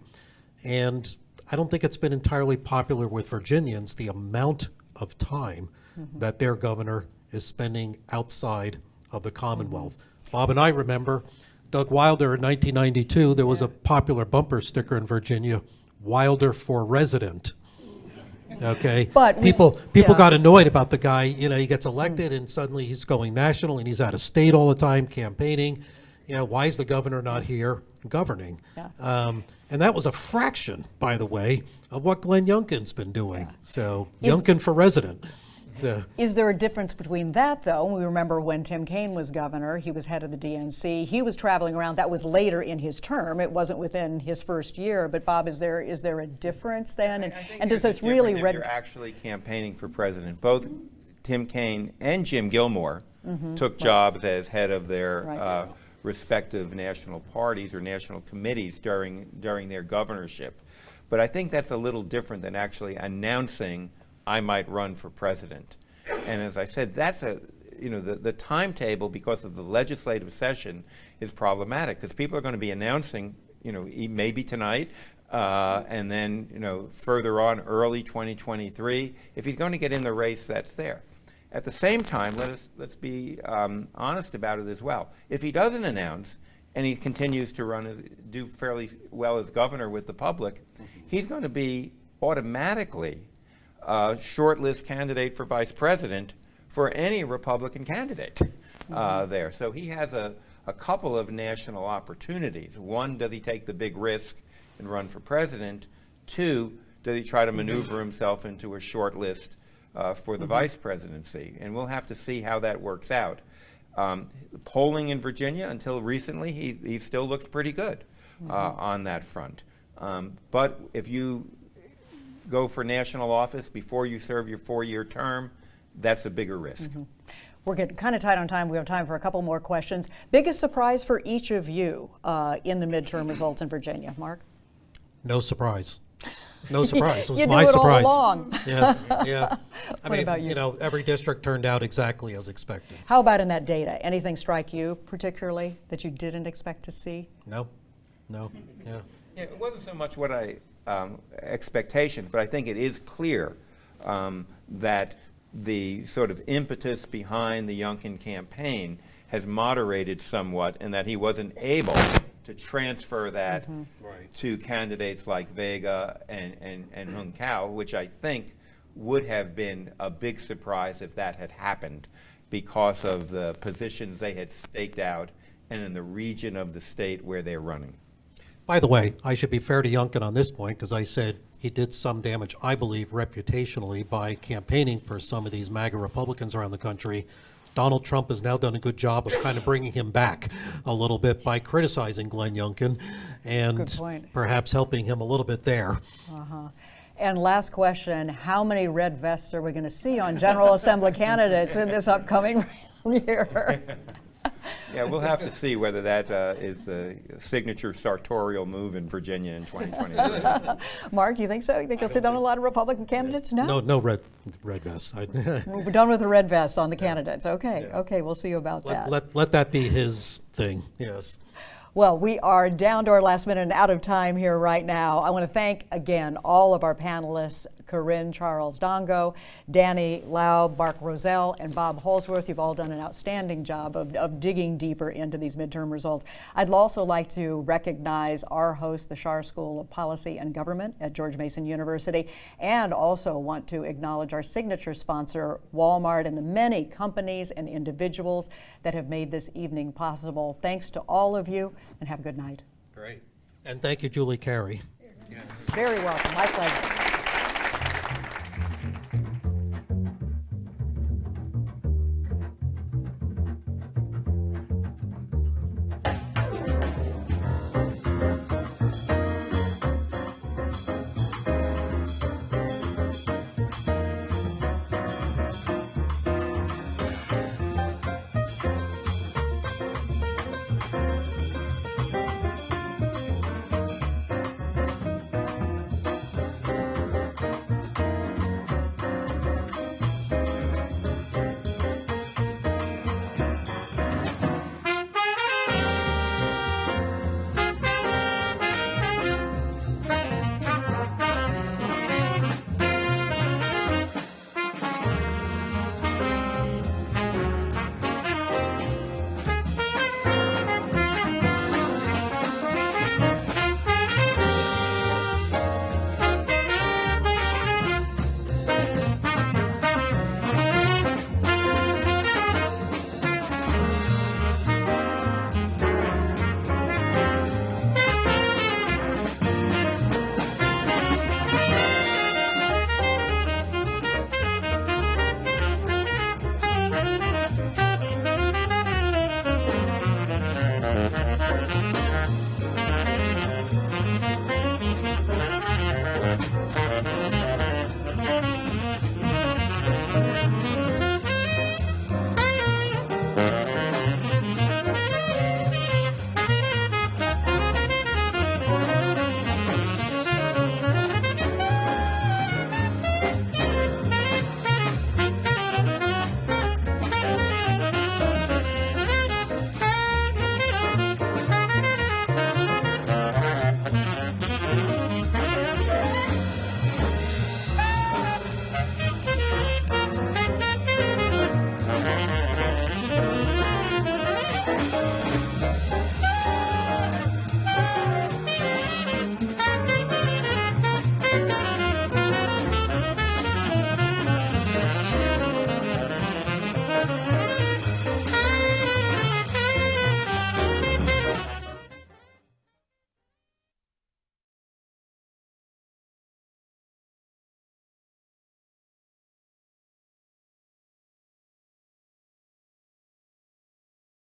And I don't think it's been entirely popular with Virginians, the amount of time that their governor is spending outside of the Commonwealth. Bob and I remember Doug Wilder in 1992, there was a popular bumper sticker in Virginia, Wilder for resident. Okay, But people got annoyed about the guy. You know, he gets elected and suddenly he's going national and he's out of state all the time campaigning. You know, why is the governor not here governing? And that was a fraction, by the way, of what Glenn Youngkin's been doing. So Youngkin for resident. Yeah. Is there a difference between that, though? We remember when Tim Kaine was governor, he was head of the DNC. He was traveling around. That was later in his term. It wasn't within his first year. But Bob, is there a difference then? And does this really you're actually campaigning for president? Both Tim Kaine and Jim Gilmore took jobs as head of their respective national parties or national committees during their governorship. But I think that's a little different than actually announcing I might run for president. And as I said, that's the timetable, because of the legislative session, is problematic, because people are going to be announcing, maybe tonight, and then, further on, early 2023, if he's going to get in the race that's there. At the same time, let's be honest about it as well. If he doesn't announce and he continues to do fairly well as governor with the public, he's going to be automatically shortlist candidate for vice president for any Republican candidate there. So he has a couple of national opportunities. One, does he take the big risk and run for president? Two, does he try to maneuver himself into a short list for the vice presidency? And we'll have to see how that works out. Polling in Virginia, until recently, he still looked pretty good on that front. But if you go for national office before you serve your 4-year term, that's a bigger risk. We're getting kind of tight on time. We have time for a couple more questions. Biggest surprise for each of you in the midterm results in Virginia, Mark? No surprise. No surprise. It was you my knew it surprise. all along. Yeah. I What mean, about you? Every district turned out exactly as expected. How about in that data? Anything strike you particularly that you didn't expect to see? No. Yeah. It wasn't so much what I expectations, but I think it is clear that the sort of impetus behind the Youngkin campaign has moderated somewhat, and that he wasn't able to transfer that to candidates like Vega and Hung Cao, which I think would have been a big surprise if that had happened, because of the positions they had staked out and in the region of the state where they're running. By the way, I should be fair to Youngkin on this point, because I said he did some damage, I believe, reputationally by campaigning for some of these MAGA Republicans around the country. Donald Trump has now done a good job of kind of bringing him back a little bit by criticizing Glenn Youngkin and perhaps helping him a little bit there. And last question, how many red vests are we going to see on General Assembly candidates in this upcoming year? Yeah, we'll have to see whether that is the signature sartorial move in Virginia in 2023. Mark, you think so? You think you'll sit down with a lot of Republican candidates? No? No red vests. We're done with the red vests on the candidates. Okay, okay, we'll see about that. Let that be his thing, yes. Well, we are down to our last minute and out of time here right now. I want to thank again all of our panelists, Kéren, Charles, Dongo, Danny, Laub, Mark Rozell, and Bob Holsworth. You've all done an outstanding job of digging deeper into these midterm results. I'd also like to recognize our host, the Schar School of Policy and Government at George Mason University, and also want to acknowledge our signature sponsor, Walmart, and the many companies and individuals that have made this evening possible. Thanks to all of you, and have a good night. Great. And thank you, Julie Carey. Yes. Very welcome. My pleasure.